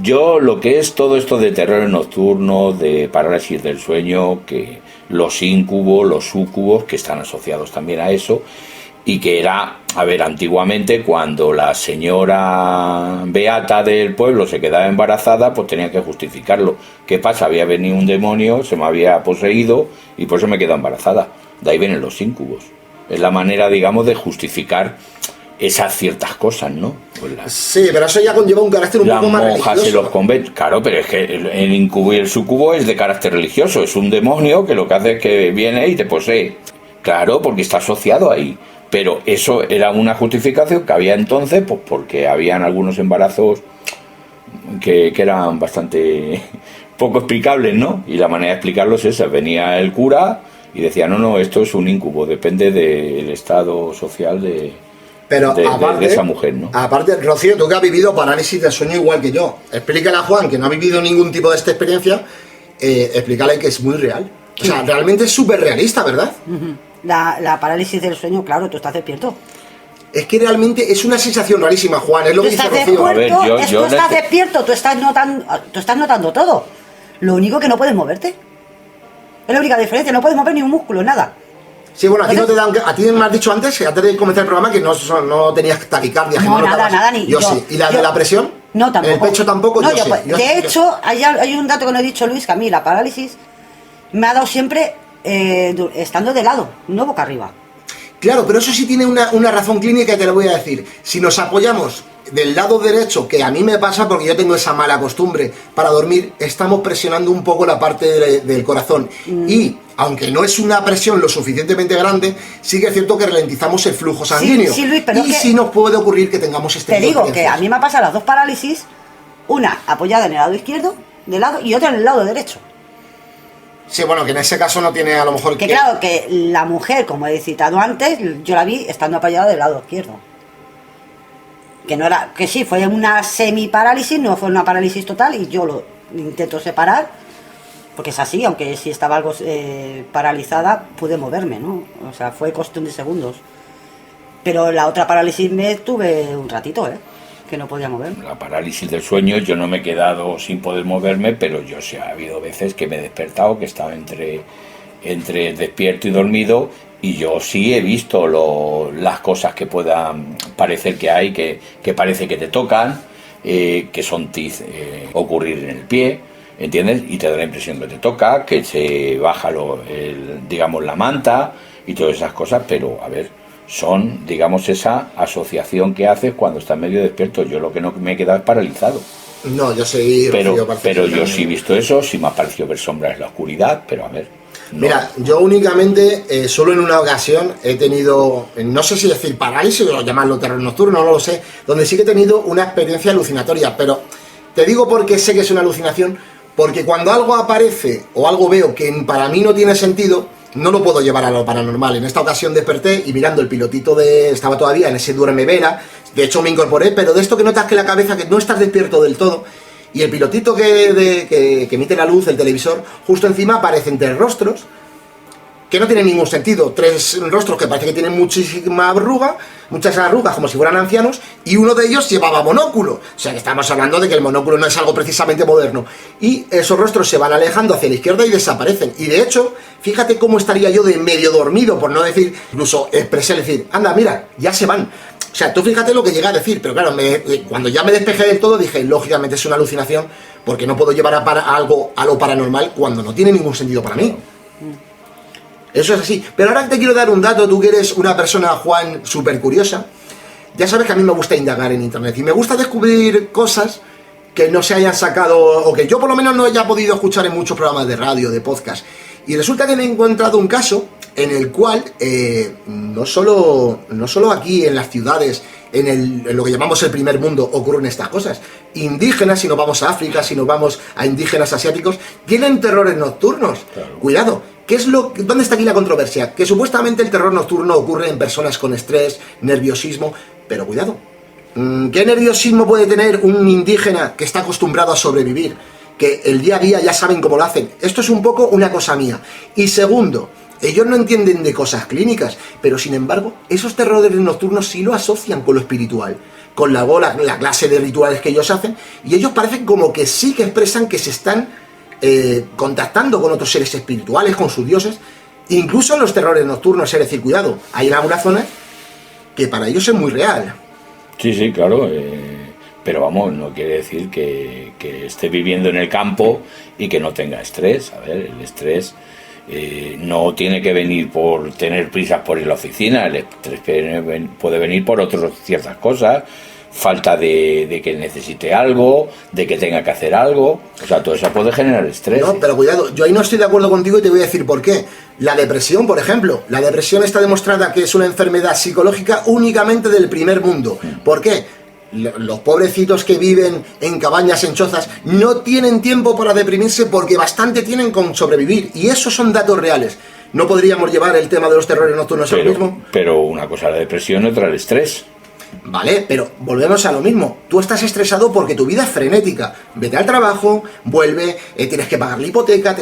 Yo lo que es todo esto de terrores nocturnos, de parálisis del sueño, que los íncubos, los súcubos, que están asociados también a eso, y que era, a ver, antiguamente cuando la señora beata del pueblo se quedaba embarazada, pues tenía que justificarlo. ¿Qué pasa? Había venido un demonio, se me había poseído y por eso me quedé embarazada. De ahí vienen los íncubos. Es la manera, digamos, de justificar esas ciertas cosas, ¿no? Pues sí, pero eso ya conlleva un carácter un poco más religioso. Las monjas y los conventos, claro, pero es que el incubo y el sucubo es de carácter religioso, es un demonio que lo que hace es que viene y te posee. Claro, porque está asociado ahí. Pero eso era una justificación que había entonces, pues porque habían algunos embarazos que eran bastante poco explicables, ¿no? Y la manera de explicarlos es esa: venía el cura y decía, no, esto es un incubo, depende del estado social de esa mujer, ¿no? Aparte, Rocío, tú que has vivido parálisis del sueño igual que yo, explícale a Juan, que no ha vivido ningún tipo de esta experiencia, explícale que es muy real. O sea, realmente es súper realista, ¿verdad? La parálisis del sueño, claro, tú estás despierto. Es que realmente es una sensación rarísima, Juan, es lo que dice Rocío. Tú estás despierto, tú estás notando todo. Lo único que no puedes moverte. Es la única diferencia, no puedes mover ni un músculo, nada. Sí, bueno, a ti me has dicho antes de comenzar el programa, que no tenías taquicardia. No, nada, ni yo sí. ¿Y la de la presión? No, tampoco. ¿El pecho tampoco? No, yo sí. De hecho, hay un dato que no he dicho, Luis, que a mí la parálisis me ha dado siempre estando de lado, no boca arriba. Claro, pero eso sí tiene una razón clínica, y te lo voy a decir. Si nos apoyamos del lado derecho, que a mí me pasa porque yo tengo esa mala costumbre para dormir, estamos presionando un poco la parte del corazón. Y, aunque no es una presión lo suficientemente grande, sí que es cierto que ralentizamos el flujo sanguíneo. Sí, Luis, pero sí nos puede ocurrir que tengamos este Te digo que a mí me ha pasado las dos parálisis, una apoyada en el lado izquierdo, de lado, y otra en el lado derecho. Sí, bueno, que en ese caso no tiene a lo mejor... Claro, que la mujer, como he citado antes, yo la vi estando apoyada del lado izquierdo. Que no era, que sí, fue una semi-parálisis, no fue una parálisis total, y yo lo intento separar, porque es así, aunque si estaba algo paralizada, pude moverme, ¿no? O sea, fue cuestión de segundos. Pero la otra parálisis me tuve un ratito, que no podía moverme. La parálisis del sueño, yo no me he quedado sin poder moverme, pero yo sí ha habido veces que me he despertado, que estaba entre despierto y dormido, y yo sí he visto las cosas que puedan parecer que hay, que parece que te tocan, que son ocurrir en el pie, ¿entiendes? Y te da la impresión que te toca, que se baja digamos, la manta y todas esas cosas, pero a ver, son, digamos, esa asociación que haces cuando estás medio despierto. Yo lo que no me he quedado es paralizado. No, yo sí. Pero yo sí he visto eso, sí me ha parecido ver sombras en la oscuridad, pero a ver. No. Mira, yo únicamente, solo en una ocasión he tenido, no sé si decir parálisis o llamarlo terror nocturno, no lo sé, donde sí que he tenido una experiencia alucinatoria, pero te digo porque sé que es una alucinación, porque cuando algo aparece o algo veo que para mí no tiene sentido, no lo puedo llevar a lo paranormal. En esta ocasión desperté y mirando el pilotito estaba todavía en ese duerme vela, de hecho me incorporé, pero de esto que notas que la cabeza, que no estás despierto del todo, y el pilotito que emite la luz, el televisor, justo encima aparecen 3 rostros que no tienen ningún sentido. 3 rostros que parece que tienen muchas arrugas, como si fueran ancianos, y uno de ellos llevaba monóculo. O sea que estamos hablando de que el monóculo no es algo precisamente moderno. Y esos rostros se van alejando hacia la izquierda y desaparecen. Y de hecho, fíjate cómo estaría yo de medio dormido, por no decir, incluso expresé, decir, anda, mira, ya se van. O sea, tú fíjate lo que llega a decir, pero claro, cuando ya me despejé del todo dije, lógicamente es una alucinación, porque no puedo llevar algo a lo paranormal cuando no tiene ningún sentido para mí. Eso es así. Pero ahora te quiero dar un dato, tú que eres una persona, Juan, súper curiosa. Ya sabes que a mí me gusta indagar en internet y me gusta descubrir cosas que no se hayan sacado, o que yo por lo menos no haya podido escuchar en muchos programas de radio, de podcast. Y resulta que me he encontrado un caso en el cual no solo aquí en las ciudades, en lo que llamamos el primer mundo, ocurren estas cosas. Indígenas, si nos vamos a África, si nos vamos a indígenas asiáticos, tienen terrores nocturnos. Claro. Cuidado, ¿dónde está aquí la controversia? Que supuestamente el terror nocturno ocurre en personas con estrés, nerviosismo, pero cuidado. ¿Qué nerviosismo puede tener un indígena que está acostumbrado a sobrevivir? Que el día a día ya saben cómo lo hacen. Esto es un poco una cosa mía. Y segundo, ellos no entienden de cosas clínicas, pero sin embargo, esos terrores nocturnos sí lo asocian con lo espiritual, con la clase de rituales que ellos hacen, y ellos parecen como que sí que expresan que se están contactando con otros seres espirituales, con sus dioses, incluso en los terrores nocturnos. Es decir, cuidado, hay en algunas zonas que para ellos es muy real. Sí, claro, pero vamos, no quiere decir que esté viviendo en el campo y que no tenga estrés. A ver, el estrés no tiene que venir por tener prisas por ir a la oficina, el estrés puede venir por ciertas cosas, falta de que necesite algo, de que tenga que hacer algo. O sea, todo eso puede generar estrés. No, pero cuidado, yo ahí no estoy de acuerdo contigo y te voy a decir por qué. La depresión, por ejemplo, la depresión está demostrada que es una enfermedad psicológica únicamente del primer mundo. ¿Por qué? Los pobrecitos que viven en cabañas, en chozas, no tienen tiempo para deprimirse porque bastante tienen con sobrevivir. Y esos son datos reales. ¿No podríamos llevar el tema de los terrores nocturnos al mismo? Pero una cosa es la depresión y otra el estrés. Vale, pero volvemos a lo mismo. Tú estás estresado porque tu vida es frenética. Vete al trabajo, vuelve, tienes que pagar la hipoteca.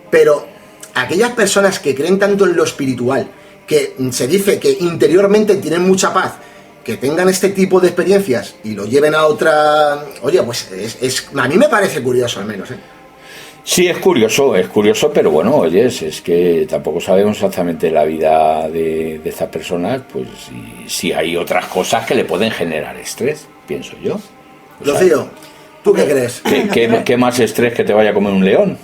Pero aquellas personas que creen tanto en lo espiritual, que se dice que interiormente tienen mucha paz, que tengan este tipo de experiencias y lo lleven a otra... Oye, pues a mí me parece curioso al menos, ¿eh? Sí, es curioso, pero bueno, oye, es que tampoco sabemos exactamente la vida de estas personas, pues si hay otras cosas que le pueden generar estrés, pienso yo. Rocío, ¿tú qué crees? ¿Qué más estrés que te vaya a comer un león?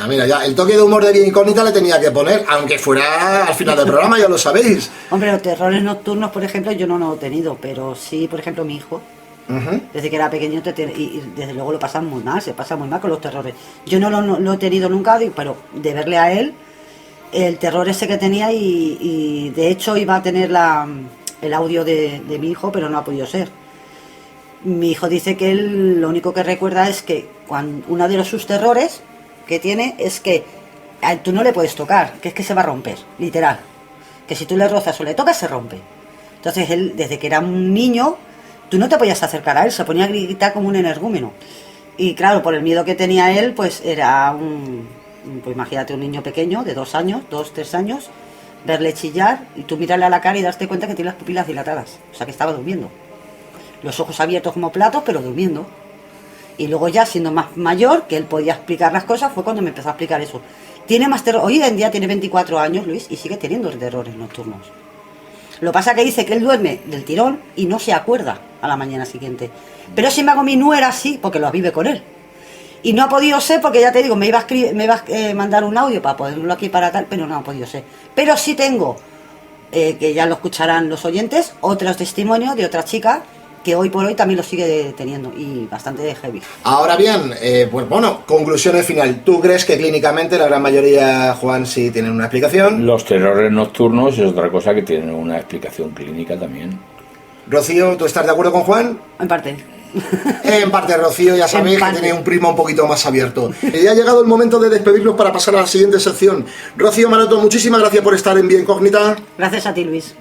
Mira, ya el toque de humor de Vía Incógnita le tenía que poner, aunque fuera al final del programa, ya lo sabéis. Hombre, los terrores nocturnos, por ejemplo, yo no lo he tenido, pero sí, por ejemplo, mi hijo. Desde que era pequeño y desde luego lo pasan muy mal, se pasa muy mal con los terrores. Yo no lo he tenido nunca, pero de verle a él, el terror ese que tenía y de hecho iba a tener el audio de mi hijo, pero no ha podido ser. Mi hijo dice que él lo único que recuerda es que uno de sus terrores que tiene es que tú no le puedes tocar, que es que se va a romper, literal. Que si tú le rozas o le tocas, se rompe. Entonces él, desde que era un niño, tú no te podías acercar a él, se ponía a gritar como un energúmeno. Y claro, por el miedo que tenía él, pues era pues imagínate un niño pequeño de 2 años, 2, 3 años, verle chillar y tú mirarle a la cara y darte cuenta que tiene las pupilas dilatadas. O sea, que estaba durmiendo. Los ojos abiertos como platos, pero durmiendo. Y luego ya siendo más mayor, que él podía explicar las cosas, fue cuando me empezó a explicar eso. Tiene más terror, hoy en día tiene 24 años, Luis, y sigue teniendo terrores nocturnos. Lo pasa que dice que él duerme del tirón y no se acuerda a la mañana siguiente. Pero sin embargo mi nuera sí, porque lo vive con él. Y no ha podido ser, porque ya te digo, me iba a mandar un audio para ponerlo aquí para tal, pero no ha podido ser. Pero sí tengo, que ya lo escucharán los oyentes, otros testimonios de otra chica que hoy por hoy también lo sigue teniendo y bastante heavy. Ahora bien, pues bueno, conclusiones final. ¿Tú crees que clínicamente la gran mayoría, Juan, sí tienen una explicación? Los terrores nocturnos es otra cosa que tienen una explicación clínica también. Rocío, ¿tú estás de acuerdo con Juan? En parte. En parte, Rocío, ya sabéis que tiene un prisma un poquito más abierto. Ya ha llegado el momento de despedirnos para pasar a la siguiente sección. Rocío Maroto, muchísimas gracias por estar en Vía Incógnita. Gracias a ti, Luis.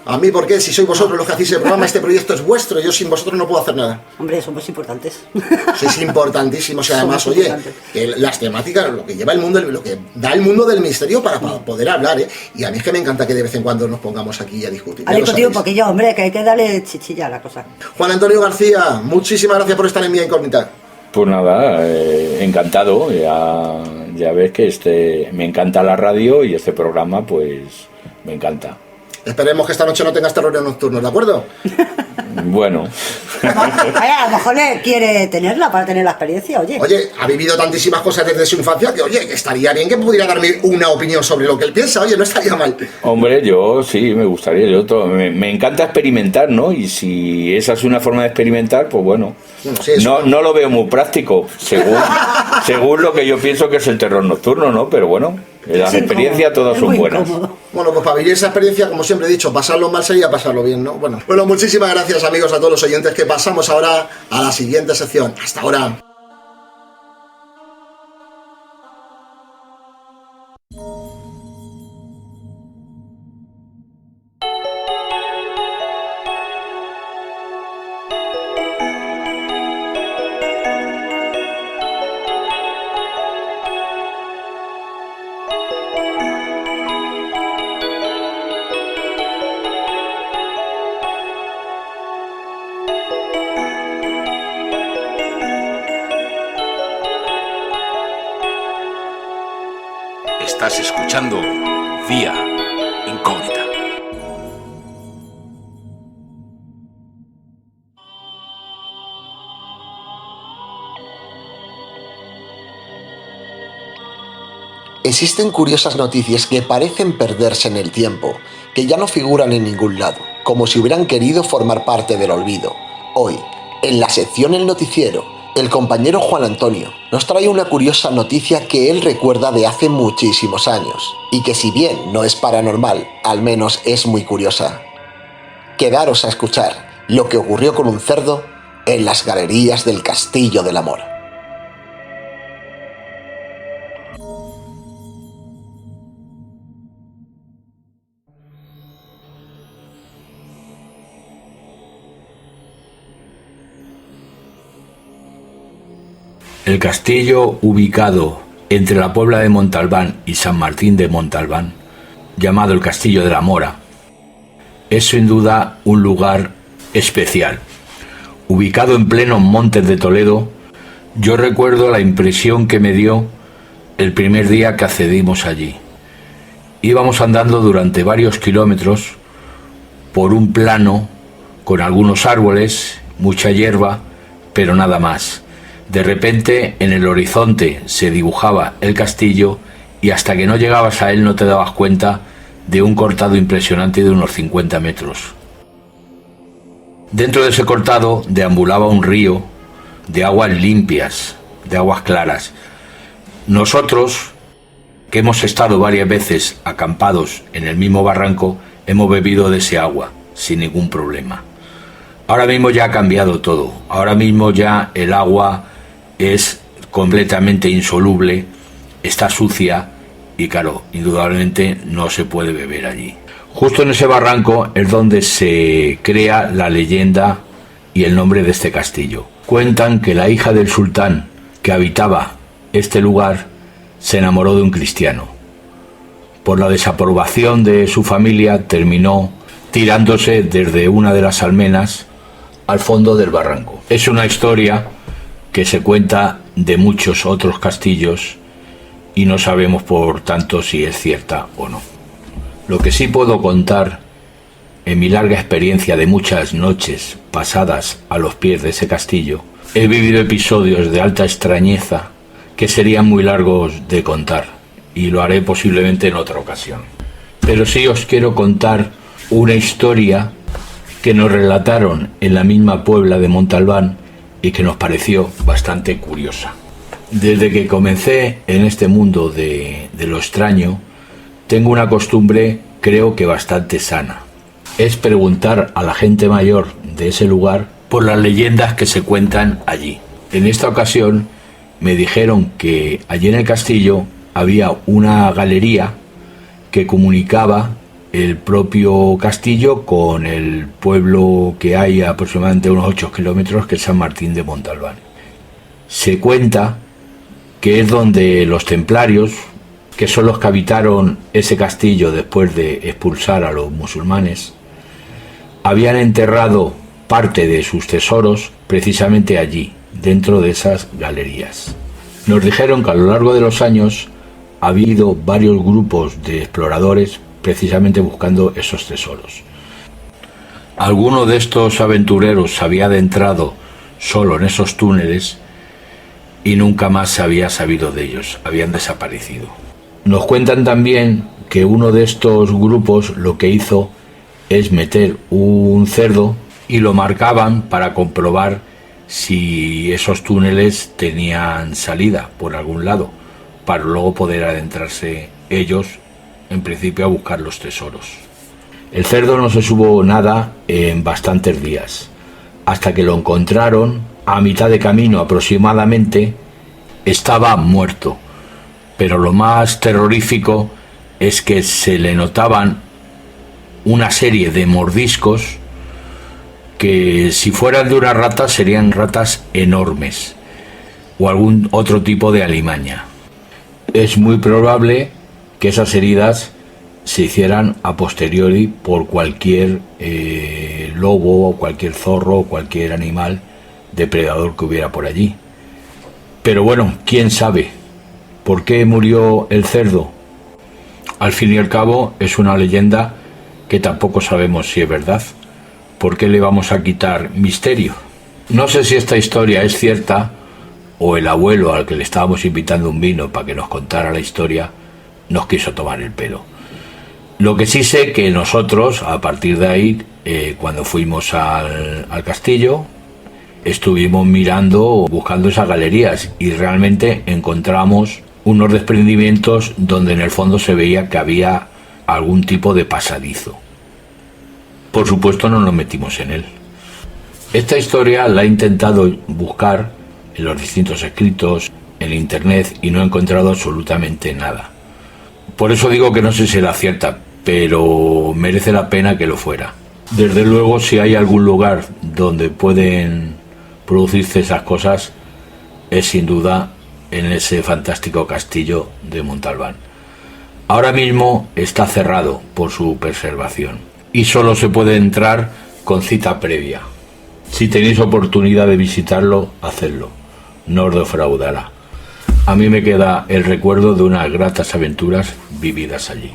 A mí, ¿por qué? Si sois vosotros los que hacéis el programa, este proyecto es vuestro, yo sin vosotros no puedo hacer nada. Hombre, somos importantes. Sois importantísimos y además, oye, que las temáticas, lo que lleva el mundo, lo que da el mundo del misterio para poder hablar, ¿eh? Y a mí es que me encanta que de vez en cuando nos pongamos aquí a discutir. A discutir un poquillo, hombre, que hay que darle chichilla a la cosa. Juan Antonio García, muchísimas gracias por estar en Vía Incógnita. Pues nada, encantado, ya ves que me encanta la radio y este programa pues me encanta. Esperemos que esta noche no tengas terrores nocturnos, ¿de acuerdo? Bueno. A lo mejor quiere tenerla para tener la experiencia, oye. Oye, ha vivido tantísimas cosas desde su infancia que, oye, estaría bien que pudiera darme una opinión sobre lo que él piensa, oye, no estaría mal. Hombre, yo sí, me gustaría, me encanta experimentar, ¿no? Y si esa es una forma de experimentar, pues bueno. Sí, no lo veo muy práctico, según lo que yo pienso que es el terror nocturno, ¿no? Pero bueno. Las experiencias todas son buenas. Bueno, pues para vivir esa experiencia, como siempre he dicho, pasarlo mal sería pasarlo bien, ¿no? Bueno, muchísimas gracias, amigos, a todos los oyentes, que pasamos ahora a la siguiente sección. Hasta ahora. Estás escuchando Vía Incógnita. Existen curiosas noticias que parecen perderse en el tiempo, que ya no figuran en ningún lado, como si hubieran querido formar parte del olvido. Hoy, en la sección El Noticiero, el compañero Juan Antonio nos trae una curiosa noticia que él recuerda de hace muchísimos años, y que si bien no es paranormal, al menos es muy curiosa. Quedaros a escuchar lo que ocurrió con un cerdo en las galerías del Castillo del Amor. El castillo, ubicado entre la Puebla de Montalbán y San Martín de Montalbán, llamado el Castillo de la Mora, es sin duda un lugar especial. Ubicado en plenos montes de Toledo, yo recuerdo la impresión que me dio el primer día que accedimos allí. Íbamos andando durante varios kilómetros por un plano con algunos árboles, mucha hierba, pero nada más. De repente en el horizonte se dibujaba el castillo y hasta que no llegabas a él no te dabas cuenta de un cortado impresionante de unos 50 metros. Dentro de ese cortado deambulaba un río de aguas limpias, de aguas claras. Nosotros, que hemos estado varias veces acampados en el mismo barranco, hemos bebido de ese agua sin ningún problema. Ahora mismo ya ha cambiado todo. Ahora mismo ya el agua es completamente insoluble, está sucia y claro, indudablemente no se puede beber allí. Justo en ese barranco es donde se crea la leyenda y el nombre de este castillo. Cuentan que la hija del sultán que habitaba este lugar se enamoró de un cristiano. Por la desaprobación de su familia terminó tirándose desde una de las almenas al fondo del barranco. Es una historia que se cuenta de muchos otros castillos y no sabemos por tanto si es cierta o no. Lo que sí puedo contar en mi larga experiencia de muchas noches pasadas a los pies de ese castillo, he vivido episodios de alta extrañeza que serían muy largos de contar y lo haré posiblemente en otra ocasión. Pero sí os quiero contar una historia que nos relataron en la misma Puebla de Montalbán y que nos pareció bastante curiosa. Desde que comencé en este mundo de lo extraño, tengo una costumbre, creo que bastante sana. Es preguntar a la gente mayor de ese lugar por las leyendas que se cuentan allí. En esta ocasión me dijeron que allí en el castillo había una galería que comunicaba el propio castillo con el pueblo que hay a aproximadamente unos 8 kilómetros, que es San Martín de Montalbán. Se cuenta que es donde los templarios, que son los que habitaron ese castillo después de expulsar a los musulmanes, habían enterrado parte de sus tesoros precisamente allí, dentro de esas galerías. Nos dijeron que a lo largo de los años ha habido varios grupos de exploradores precisamente buscando esos tesoros. Alguno de estos aventureros se había adentrado solo en esos túneles y nunca más se había sabido de ellos, habían desaparecido. Nos cuentan también que uno de estos grupos lo que hizo es meter un cerdo y lo marcaban para comprobar si esos túneles tenían salida por algún lado, para luego poder adentrarse ellos en principio a buscar los tesoros. El cerdo no se supo nada en bastantes días, hasta que lo encontraron a mitad de camino aproximadamente. Estaba muerto, pero lo más terrorífico es que se le notaban una serie de mordiscos que si fueran de una rata serían ratas enormes o algún otro tipo de alimaña. Es muy probable que esas heridas se hicieran a posteriori por cualquier lobo o cualquier zorro o cualquier animal depredador que hubiera por allí. Pero bueno, quién sabe por qué murió el cerdo. Al fin y al cabo es una leyenda que tampoco sabemos si es verdad. ¿Por qué le vamos a quitar misterio? No sé si esta historia es cierta o el abuelo al que le estábamos invitando un vino para que nos contara la historia nos quiso tomar el pelo. Lo que sí sé que nosotros, a partir de ahí, Cuando fuimos al castillo, estuvimos buscando esas galerías, y realmente encontramos unos desprendimientos donde en el fondo se veía que había algún tipo de pasadizo. Por supuesto no nos metimos en él. Esta historia la he intentado buscar en los distintos escritos, en internet, y no he encontrado absolutamente nada. Por eso digo que no sé si era cierta, pero merece la pena que lo fuera. Desde luego, si hay algún lugar donde pueden producirse esas cosas, es sin duda en ese fantástico castillo de Montalbán. Ahora mismo está cerrado por su preservación y solo se puede entrar con cita previa. Si tenéis oportunidad de visitarlo, hacedlo, no os defraudará. A mí me queda el recuerdo de unas gratas aventuras vividas allí.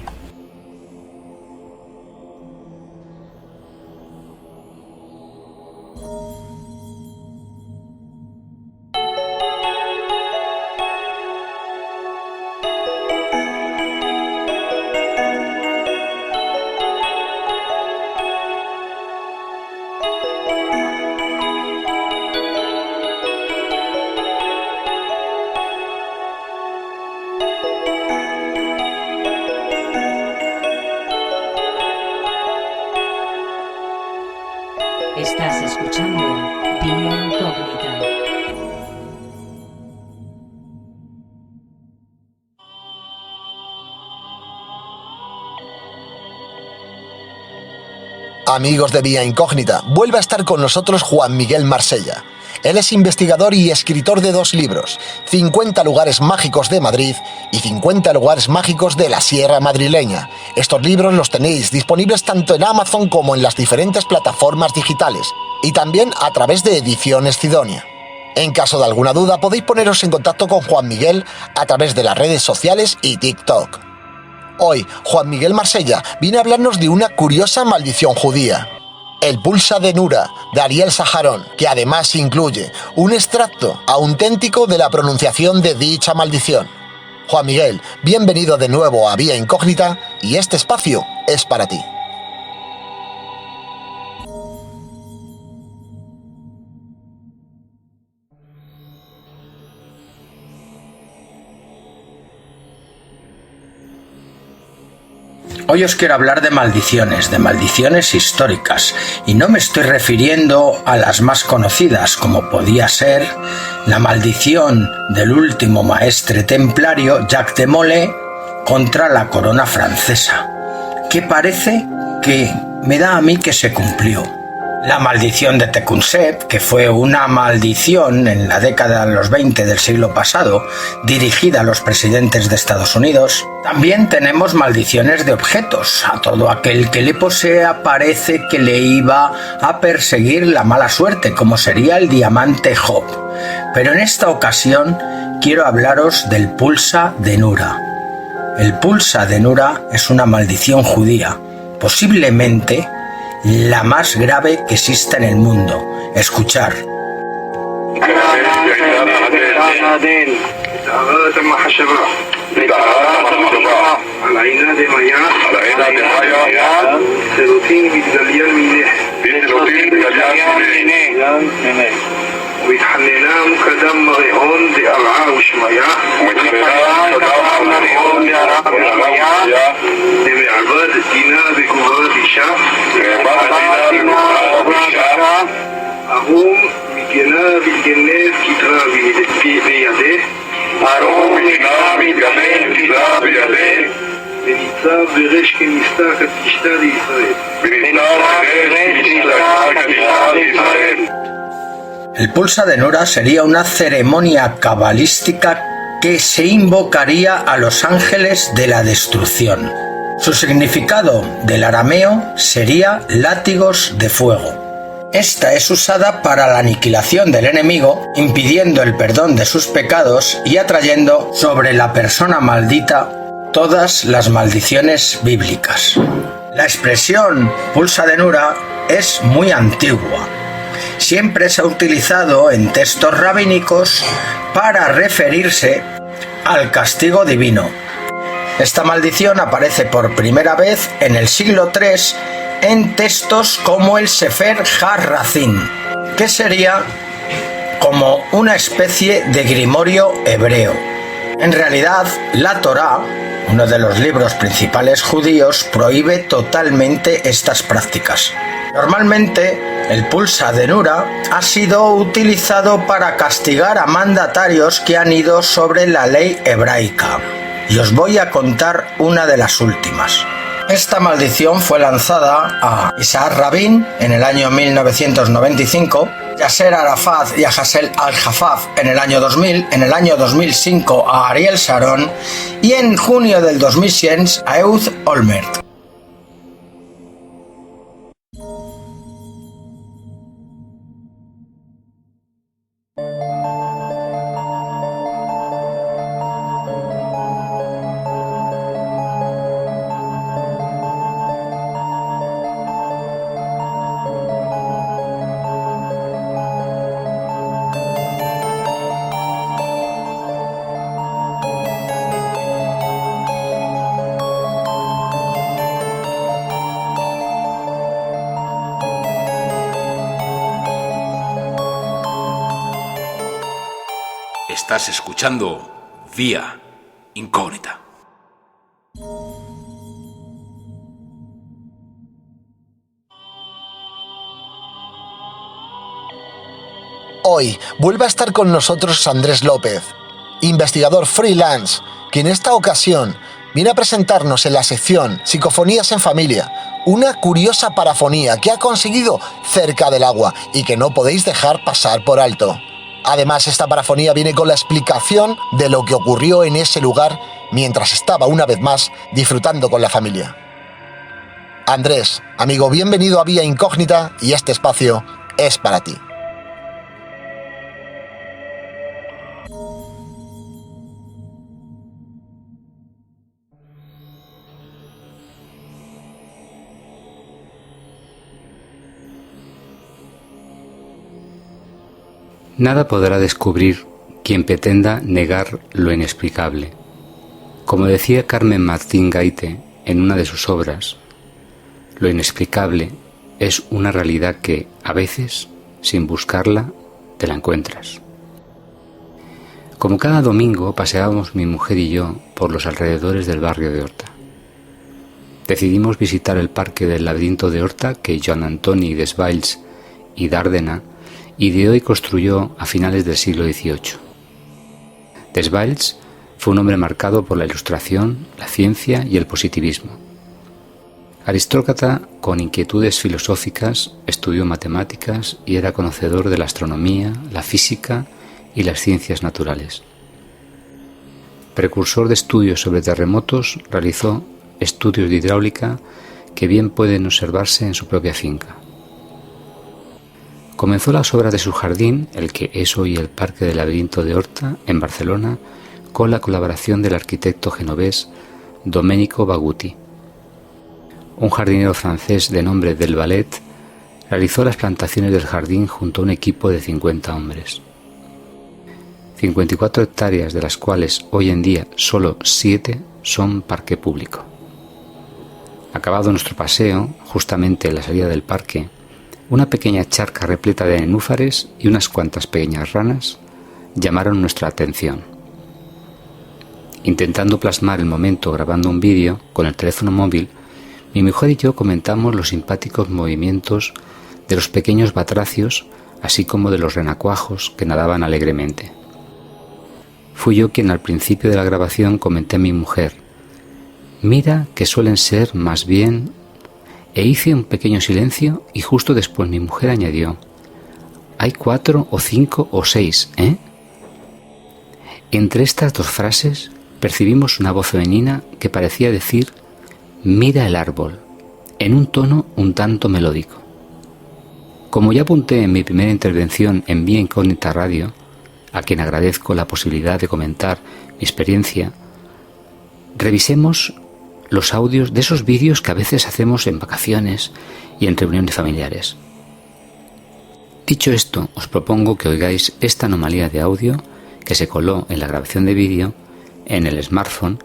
Estás escuchando Vía Incógnita. Amigos de Vía Incógnita, vuelve a estar con nosotros Juan Miguel Marsella. Él es investigador y escritor de 2 libros, 50 lugares mágicos de Madrid y 50 lugares mágicos de la Sierra Madrileña. Estos libros los tenéis disponibles tanto en Amazon como en las diferentes plataformas digitales y también a través de Ediciones Cidonia. En caso de alguna duda podéis poneros en contacto con Juan Miguel a través de las redes sociales y TikTok. Hoy, Juan Miguel Marsella viene a hablarnos de una curiosa maldición judía. El Pulsa de Nura, de Ariel Saharón, que además incluye un extracto auténtico de la pronunciación de dicha maldición. Juan Miguel, bienvenido de nuevo a Vía Incógnita, y este espacio es para ti. Hoy os quiero hablar de maldiciones históricas, y no me estoy refiriendo a las más conocidas, como podía ser la maldición del último maestre templario Jacques de Molay contra la corona francesa, que parece que me da a mí que se cumplió. La maldición de Tecumseh, que fue una maldición en la década de los 20 del siglo pasado, dirigida a los presidentes de Estados Unidos. También tenemos maldiciones de objetos. A todo aquel que le posea parece que le iba a perseguir la mala suerte, como sería el diamante Job. Pero en esta ocasión quiero hablaros del Pulsa de Nura. El Pulsa de Nura es una maldición judía, posiblemente la más grave que exista en el mundo. Escuchar. ويتحننا مقدم مغيهون بأرعى وشمية لمعبد دينا بكوها بيشا أهم مجنا بالجنات كترا بيده ונמצא ברש כניסתה כתשתה לישראל. El Pulsa de Nura sería una ceremonia cabalística que se invocaría a los ángeles de la destrucción. Su significado del arameo sería látigos de fuego. Esta es usada para la aniquilación del enemigo, impidiendo el perdón de sus pecados y atrayendo sobre la persona maldita todas las maldiciones bíblicas. La expresión Pulsa de Nura es muy antigua. Siempre se ha utilizado en textos rabínicos para referirse al castigo divino. Esta maldición aparece por primera vez en el siglo III en textos como el Sefer HaRazin, que sería como una especie de grimorio hebreo. En realidad, la Torá, uno de los libros principales judíos, prohíbe totalmente estas prácticas. Normalmente, el Pulsa de Nura ha sido utilizado para castigar a mandatarios que han ido sobre la ley hebraica. Y os voy a contar una de las últimas. Esta maldición fue lanzada a Isaac Rabin en el año 1995, Yasser Arafat y a Hassel Al-Jafaf en el año 2000, en el año 2005 a Ariel Sharon y en junio del 2006 a Ehud Olmert. Estás escuchando Vía Incógnita. Hoy vuelve a estar con nosotros Andrés López, investigador freelance, que en esta ocasión viene a presentarnos en la sección Psicofonías en Familia una curiosa parafonía que ha conseguido cerca del agua y que no podéis dejar pasar por alto. Además, esta parafonía viene con la explicación de lo que ocurrió en ese lugar mientras estaba una vez más disfrutando con la familia. Andrés, amigo, bienvenido a Vía Incógnita y este espacio es para ti. Nada podrá descubrir quien pretenda negar lo inexplicable. Como decía Carmen Martín Gaite en una de sus obras, lo inexplicable es una realidad que, a veces, sin buscarla, te la encuentras. Como cada domingo paseábamos mi mujer y yo por los alrededores del barrio de Horta. Decidimos visitar el parque del laberinto de Horta que Joan Antoni Desvalls y Dardena ideó y construyó a finales del siglo XVIII. Desvalls fue un hombre marcado por la ilustración, la ciencia y el positivismo. Aristócrata con inquietudes filosóficas, estudió matemáticas y era conocedor de la astronomía, la física y las ciencias naturales. Precursor de estudios sobre terremotos, realizó estudios de hidráulica que bien pueden observarse en su propia finca. Comenzó las obras de su jardín, el que es hoy el Parque del Laberinto de Horta, en Barcelona, con la colaboración del arquitecto genovés Domenico Baguti. Un jardinero francés de nombre Del Ballet realizó las plantaciones del jardín junto a un equipo de 50 hombres. 54 hectáreas, de las cuales hoy en día solo 7 son parque público. Acabado nuestro paseo, justamente en la salida del parque, una pequeña charca repleta de nenúfares y unas cuantas pequeñas ranas llamaron nuestra atención. Intentando plasmar el momento grabando un vídeo con el teléfono móvil, mi mujer y yo comentamos los simpáticos movimientos de los pequeños batracios, así como de los renacuajos que nadaban alegremente. Fui yo quien al principio de la grabación comenté a mi mujer: «Mira que suelen ser más bien...». E hice un pequeño silencio y justo después mi mujer añadió: «Hay 4 o 5 o 6, ¿eh?». Entre estas dos frases percibimos una voz femenina que parecía decir «mira el árbol», en un tono un tanto melódico. Como ya apunté en mi primera intervención en Vía Incógnita Radio, a quien agradezco la posibilidad de comentar mi experiencia, revisemos los audios de esos vídeos que a veces hacemos en vacaciones y en reuniones familiares. Dicho esto, os propongo que oigáis esta anomalía de audio que se coló en la grabación de vídeo en el smartphone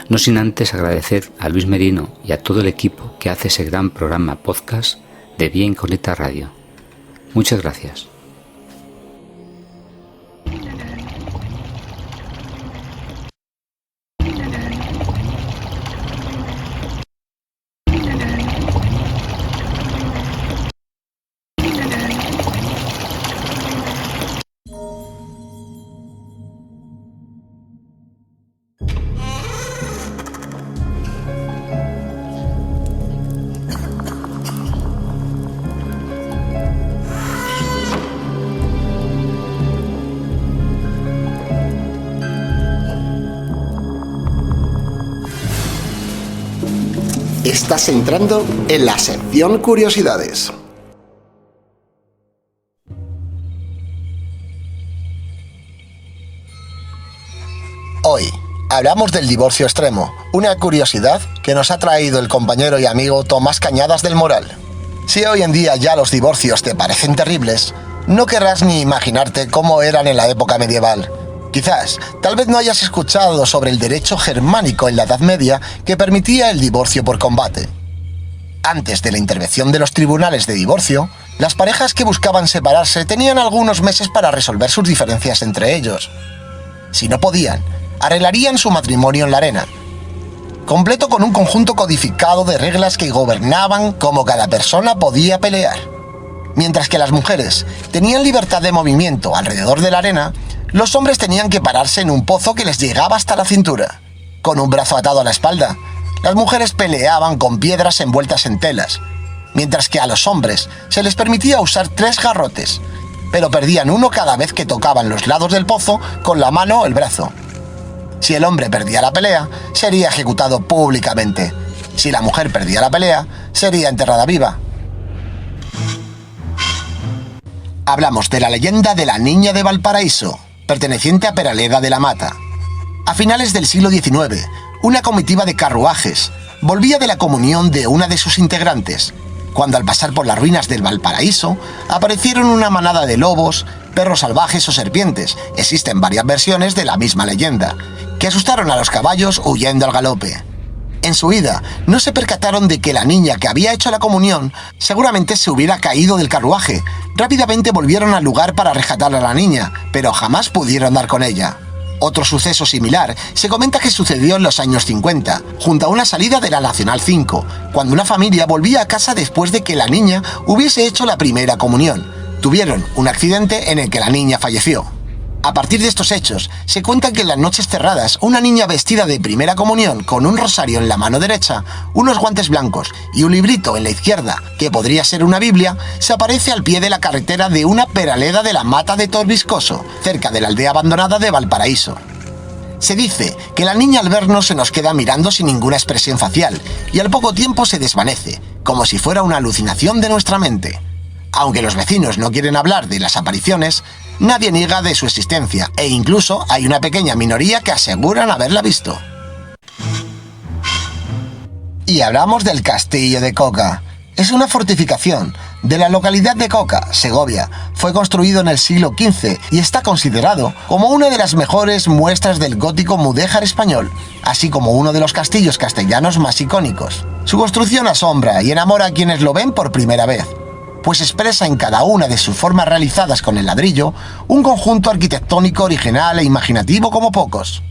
no sin antes agradecer a Luis Merino y a todo el equipo que hace ese gran programa podcast de Vía Incógnita Radio. Muchas gracias. Estás entrando en la sección Curiosidades. Hoy hablamos del divorcio extremo, una curiosidad que nos ha traído el compañero y amigo Tomás Cañadas del Moral. Si hoy en día ya los divorcios te parecen terribles, no querrás ni imaginarte cómo eran en la época medieval. Quizás, tal vez no hayas escuchado sobre el derecho germánico en la Edad Media que permitía el divorcio por combate. Antes de la intervención de los tribunales de divorcio, las parejas que buscaban separarse tenían algunos meses para resolver sus diferencias entre ellos. Si no podían, arreglarían su matrimonio en la arena, completo con un conjunto codificado de reglas que gobernaban cómo cada persona podía pelear. Mientras que las mujeres tenían libertad de movimiento alrededor de la arena, los hombres tenían que pararse en un pozo que les llegaba hasta la cintura. Con un brazo atado a la espalda, las mujeres peleaban con piedras envueltas en telas, mientras que a los hombres se les permitía usar 3 garrotes, pero perdían uno cada vez que tocaban los lados del pozo con la mano o el brazo. Si el hombre perdía la pelea, sería ejecutado públicamente. Si la mujer perdía la pelea, sería enterrada viva. Hablamos de la leyenda de la Niña de Valparaíso, perteneciente a Peraleda de la Mata. A finales del siglo XIX, una comitiva de carruajes volvía de la comunión de una de sus integrantes, cuando al pasar por las ruinas del Valparaíso aparecieron una manada de lobos, perros salvajes o serpientes, existen varias versiones de la misma leyenda, que asustaron a los caballos huyendo al galope. En su huida, no se percataron de que la niña que había hecho la comunión seguramente se hubiera caído del carruaje. Rápidamente volvieron al lugar para rescatar a la niña, pero jamás pudieron dar con ella. Otro suceso similar se comenta que sucedió en los años 50, junto a una salida de la Nacional 5, cuando una familia volvía a casa después de que la niña hubiese hecho la primera comunión. Tuvieron un accidente en el que la niña falleció. A partir de estos hechos, se cuenta que en las noches cerradas, una niña vestida de primera comunión con un rosario en la mano derecha, unos guantes blancos y un librito en la izquierda, que podría ser una Biblia, se aparece al pie de la carretera de una Peraleda de la Mata de Torviscoso, cerca de la aldea abandonada de Valparaíso. Se dice que la niña al vernos se nos queda mirando sin ninguna expresión facial y al poco tiempo se desvanece, como si fuera una alucinación de nuestra mente. Aunque los vecinos no quieren hablar de las apariciones, nadie niega de su existencia e incluso hay una pequeña minoría que aseguran haberla visto. Y hablamos del Castillo de Coca. Es una fortificación de la localidad de Coca, Segovia. Fue construido en el siglo XV y está considerado como una de las mejores muestras del gótico mudéjar español, así como uno de los castillos castellanos más icónicos. Su construcción asombra y enamora a quienes lo ven por primera vez, pues expresa en cada una de sus formas realizadas con el ladrillo un conjunto arquitectónico original e imaginativo como pocos.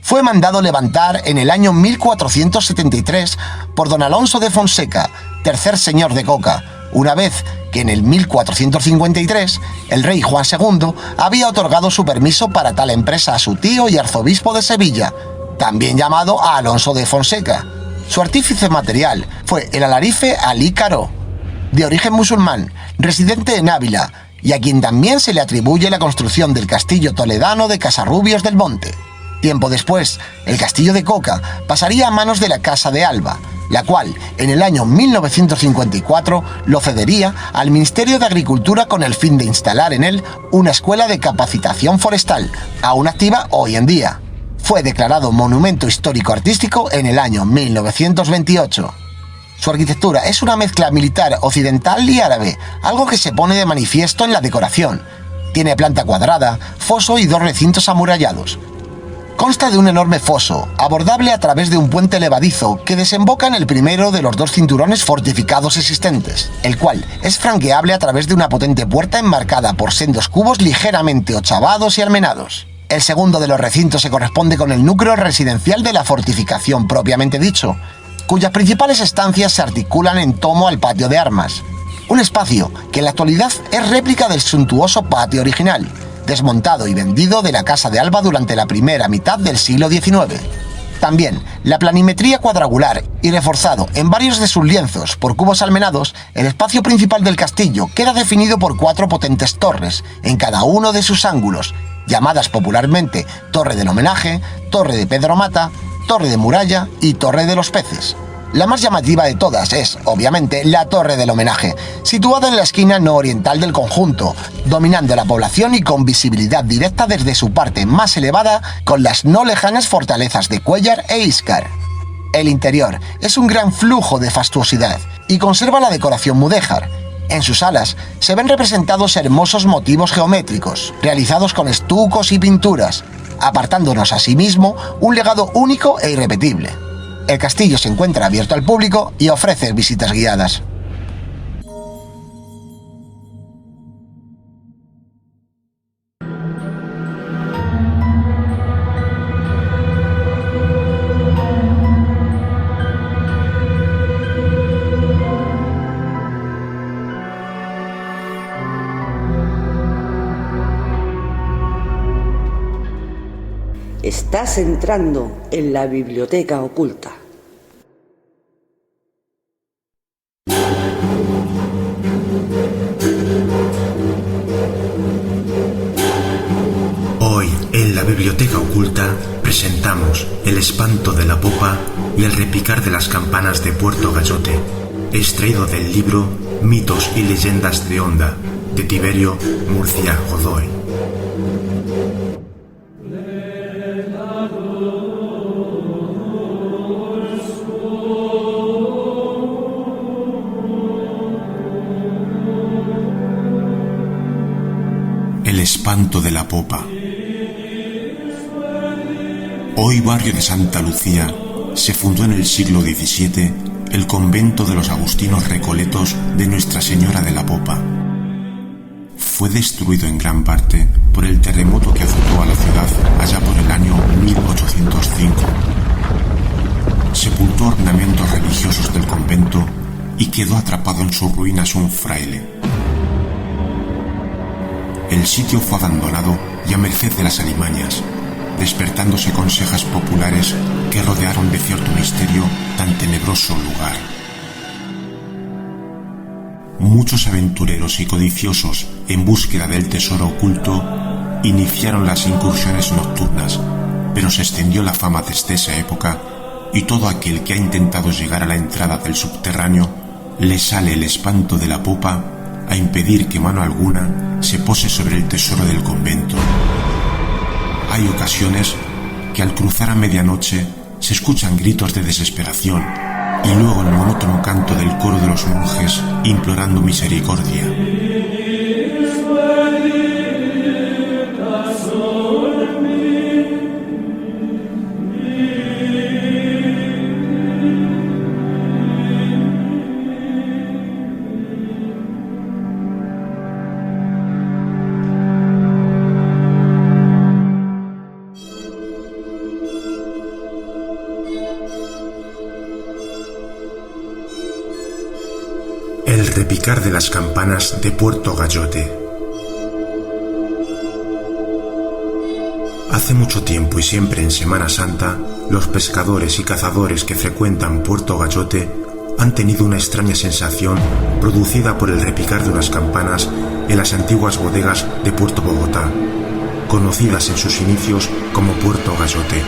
Fue mandado levantar en el año 1473 por don Alonso de Fonseca, tercer señor de Coca, una vez que en el 1453 el rey Juan II había otorgado su permiso para tal empresa a su tío y arzobispo de Sevilla, también llamado a Alonso de Fonseca. Su artífice material fue el alarife Alí Caró, de origen musulmán, residente en Ávila, y a quien también se le atribuye la construcción del castillo toledano de Casarrubios del Monte. Tiempo después, el castillo de Coca pasaría a manos de la Casa de Alba, la cual, en el año 1954, lo cedería al Ministerio de Agricultura con el fin de instalar en él una escuela de capacitación forestal, aún activa hoy en día. Fue declarado Monumento Histórico Artístico en el año 1928. Su arquitectura es una mezcla militar occidental y árabe, algo que se pone de manifiesto en la decoración. Tiene planta cuadrada, foso y 2 recintos amurallados. Consta de un enorme foso, abordable a través de un puente levadizo que desemboca en el primero de los 2 cinturones fortificados existentes, el cual es franqueable a través de una potente puerta enmarcada por sendos cubos ligeramente ochavados y almenados. El segundo de los recintos se corresponde con el núcleo residencial de la fortificación propiamente dicho, cuyas principales estancias se articulan en torno al patio de armas, un espacio que en la actualidad es réplica del suntuoso patio original, desmontado y vendido de la Casa de Alba durante la primera mitad del siglo XIX. También, la planimetría cuadrangular y reforzado en varios de sus lienzos por cubos almenados, el espacio principal del castillo queda definido por 4 potentes torres en cada uno de sus ángulos, llamadas popularmente Torre del Homenaje, Torre de Pedro Mata, Torre de Muralla y Torre de los Peces. La más llamativa de todas es, obviamente, la Torre del Homenaje, situada en la esquina nororiental del conjunto, dominando la población y con visibilidad directa desde su parte más elevada con las no lejanas fortalezas de Cuéllar e Íscar. El interior es un gran flujo de fastuosidad y conserva la decoración mudéjar. En sus alas se ven representados hermosos motivos geométricos, realizados con estucos y pinturas, apartándonos asimismo un legado único e irrepetible. El castillo se encuentra abierto al público y ofrece visitas guiadas. Estás entrando en la biblioteca oculta. Hoy, en la biblioteca oculta, presentamos El espanto de la popa y el repicar de las campanas de Puerto Gayote, extraído del libro Mitos y leyendas de Honda, de Tiberio Murcia Godoy. El espanto de la popa. Hoy barrio de Santa Lucía, se fundó en el siglo XVII el convento de los agustinos recoletos de Nuestra Señora de la Popa. Fue destruido en gran parte por el terremoto que azotó a la ciudad allá por el año 1805. Sepultó ornamentos religiosos del convento y quedó atrapado en sus ruinas un fraile. El sitio fue abandonado y a merced de las alimañas, despertándose consejas populares que rodearon de cierto misterio tan tenebroso lugar. Muchos aventureros y codiciosos en búsqueda del tesoro oculto iniciaron las incursiones nocturnas, pero se extendió la fama desde esa época y todo aquel que ha intentado llegar a la entrada del subterráneo le sale el espanto de la popa a impedir que mano alguna se pose sobre el tesoro del convento. Hay ocasiones que al cruzar a medianoche se escuchan gritos de desesperación y luego el monótono canto del coro de los monjes implorando misericordia. El repicar de las campanas de Puerto Gayote. Hace mucho tiempo y siempre en Semana Santa, los pescadores y cazadores que frecuentan Puerto Gayote han tenido una extraña sensación producida por el repicar de unas campanas en las antiguas bodegas de Puerto Bogotá, conocidas en sus inicios como Puerto Gayote.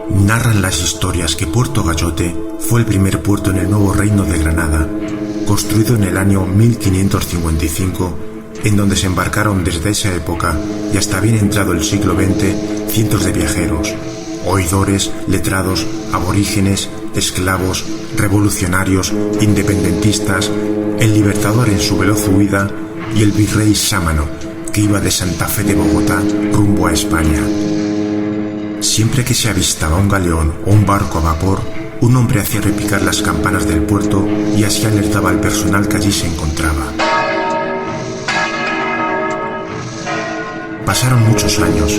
Narran las historias que Puerto Gayote fue el primer puerto en el nuevo reino de Granada, construido en el año 1555, en donde se embarcaron desde esa época y hasta bien entrado el siglo XX cientos de viajeros, oidores, letrados, aborígenes, esclavos, revolucionarios, independentistas, el Libertador en su veloz huida y el virrey Sámano, que iba de Santa Fe de Bogotá rumbo a España. Siempre que se avistaba un galeón o un barco a vapor, un hombre hacía repicar las campanas del puerto y así alertaba al personal que allí se encontraba. Pasaron muchos años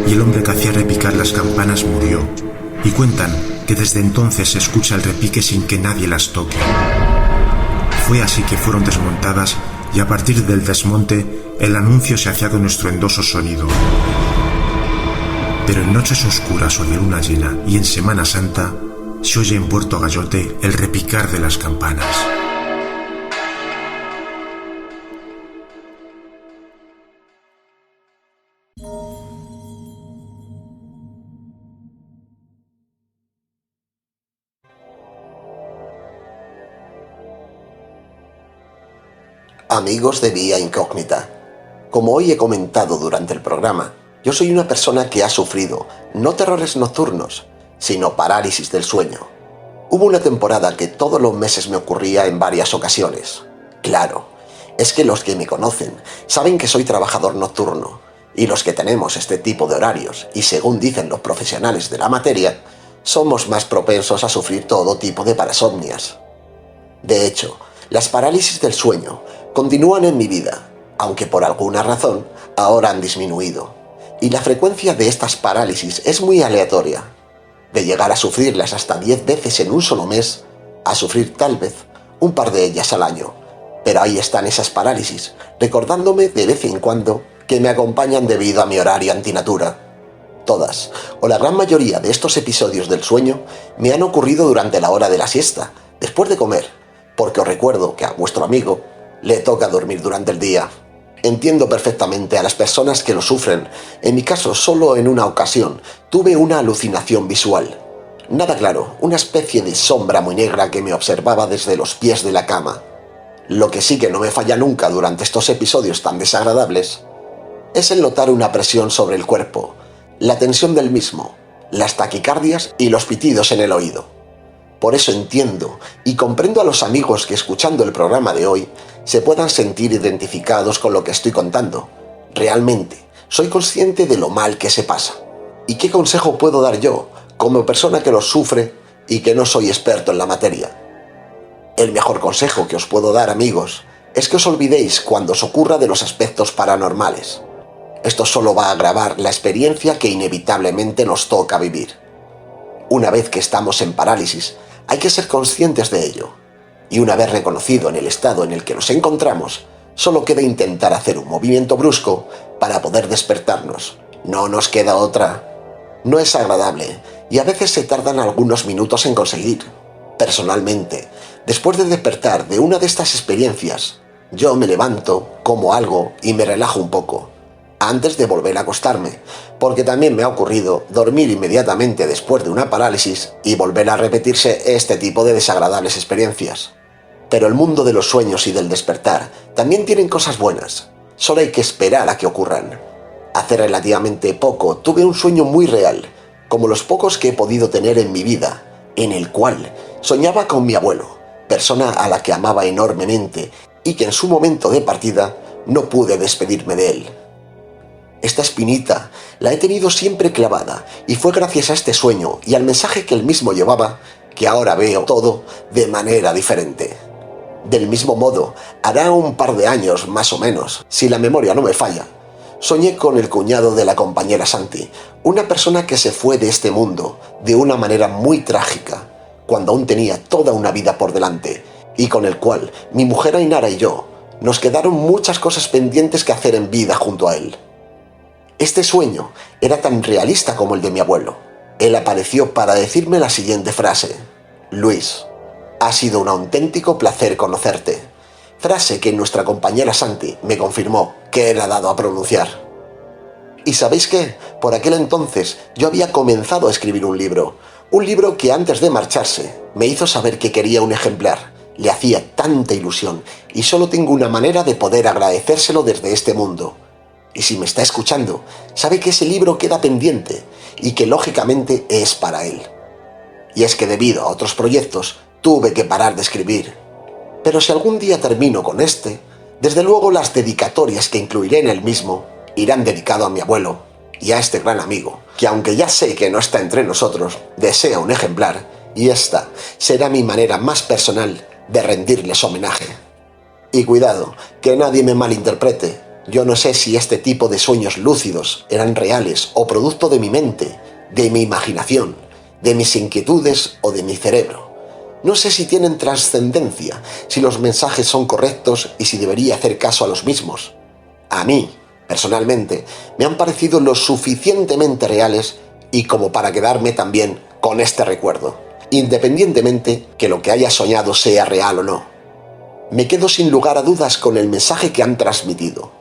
y el hombre que hacía repicar las campanas murió, y cuentan que desde entonces se escucha el repique sin que nadie las toque. Fue así que fueron desmontadas y a partir del desmonte el anuncio se hacía con estruendoso sonido. Pero en noches oscuras o de luna llena y en Semana Santa se oye en Puerto Gayote el repicar de las campanas. Amigos de Vía Incógnita, como hoy he comentado durante el programa, yo soy una persona que ha sufrido no terrores nocturnos, sino parálisis del sueño. Hubo una temporada que todos los meses me ocurría en varias ocasiones. Claro, es que los que me conocen saben que soy trabajador nocturno, y los que tenemos este tipo de horarios, y según dicen los profesionales de la materia, somos más propensos a sufrir todo tipo de parasomnias. De hecho, las parálisis del sueño continúan en mi vida, aunque por alguna razón ahora han disminuido. Y la frecuencia de estas parálisis es muy aleatoria, de llegar a sufrirlas hasta 10 veces en un solo mes, a sufrir tal vez un par de ellas al año. Pero ahí están esas parálisis, recordándome de vez en cuando que me acompañan debido a mi horario antinatura. Todas, o la gran mayoría de estos episodios del sueño, me han ocurrido durante la hora de la siesta, después de comer, porque os recuerdo que a vuestro amigo le toca dormir durante el día. Entiendo perfectamente a las personas que lo sufren. En mi caso, solo en una ocasión, tuve una alucinación visual. Nada claro, una especie de sombra muy negra que me observaba desde los pies de la cama. Lo que sí que no me falla nunca durante estos episodios tan desagradables es el notar una presión sobre el cuerpo, la tensión del mismo, las taquicardias y los pitidos en el oído. Por eso entiendo y comprendo a los amigos que escuchando el programa de hoy se puedan sentir identificados con lo que estoy contando. Realmente, soy consciente de lo mal que se pasa. ¿Y qué consejo puedo dar yo, como persona que lo sufre y que no soy experto en la materia? El mejor consejo que os puedo dar, amigos, es que os olvidéis cuando os ocurra de los aspectos paranormales. Esto solo va a agravar la experiencia que inevitablemente nos toca vivir. Una vez que estamos en parálisis, hay que ser conscientes de ello. Y una vez reconocido en el estado en el que nos encontramos, solo queda intentar hacer un movimiento brusco para poder despertarnos. No nos queda otra. No es agradable y a veces se tardan algunos minutos en conseguir. Personalmente, después de despertar de una de estas experiencias, yo me levanto, como algo y me relajo un poco, antes de volver a acostarme, porque también me ha ocurrido dormir inmediatamente después de una parálisis y volver a repetirse este tipo de desagradables experiencias. Pero el mundo de los sueños y del despertar también tienen cosas buenas, solo hay que esperar a que ocurran. Hace relativamente poco tuve un sueño muy real, como los pocos que he podido tener en mi vida, en el cual soñaba con mi abuelo, persona a la que amaba enormemente y que en su momento de partida no pude despedirme de él. Esta espinita la he tenido siempre clavada y fue gracias a este sueño y al mensaje que él mismo llevaba que ahora veo todo de manera diferente. Del mismo modo, hará un par de años más o menos, si la memoria no me falla, soñé con el cuñado de la compañera Santi, una persona que se fue de este mundo de una manera muy trágica, cuando aún tenía toda una vida por delante, y con el cual mi mujer Ainara y yo nos quedaron muchas cosas pendientes que hacer en vida junto a él. Este sueño era tan realista como el de mi abuelo. Él apareció para decirme la siguiente frase: Luis, ha sido un auténtico placer conocerte. Frase que nuestra compañera Santi me confirmó que era dado a pronunciar. ¿Y sabéis qué? Por aquel entonces yo había comenzado a escribir un libro que antes de marcharse me hizo saber que quería un ejemplar. Le hacía tanta ilusión y solo tengo una manera de poder agradecérselo desde este mundo. Y si me está escuchando, sabe que ese libro queda pendiente y que lógicamente es para él. Y es que debido a otros proyectos tuve que parar de escribir. Pero si algún día termino con este, desde luego las dedicatorias que incluiré en el mismo irán dedicado a mi abuelo, y a este gran amigo, que aunque ya sé que no está entre nosotros, desea un ejemplar, y esta será mi manera más personal de rendirles homenaje. Y cuidado, que nadie me malinterprete, yo no sé si este tipo de sueños lúcidos eran reales o producto de mi mente, de mi imaginación, de mis inquietudes o de mi cerebro. No sé si tienen trascendencia, si los mensajes son correctos y si debería hacer caso a los mismos. A mí, personalmente, me han parecido lo suficientemente reales y como para quedarme también con este recuerdo, independientemente que lo que haya soñado sea real o no. Me quedo sin lugar a dudas con el mensaje que han transmitido,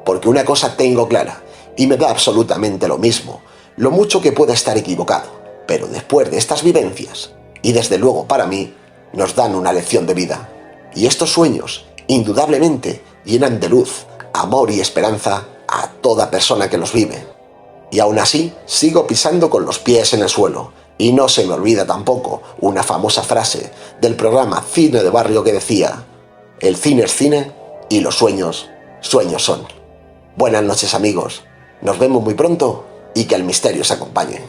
porque una cosa tengo clara, y me da absolutamente lo mismo, lo mucho que pueda estar equivocado, pero después de estas vivencias, y desde luego para mí, nos dan una lección de vida. Y estos sueños, indudablemente, llenan de luz, amor y esperanza a toda persona que los vive. Y aún así, sigo pisando con los pies en el suelo, y no se me olvida tampoco una famosa frase del programa Cine de Barrio que decía: el cine es cine y los sueños, sueños son. Buenas noches, amigos, nos vemos muy pronto y que el misterio os acompañe.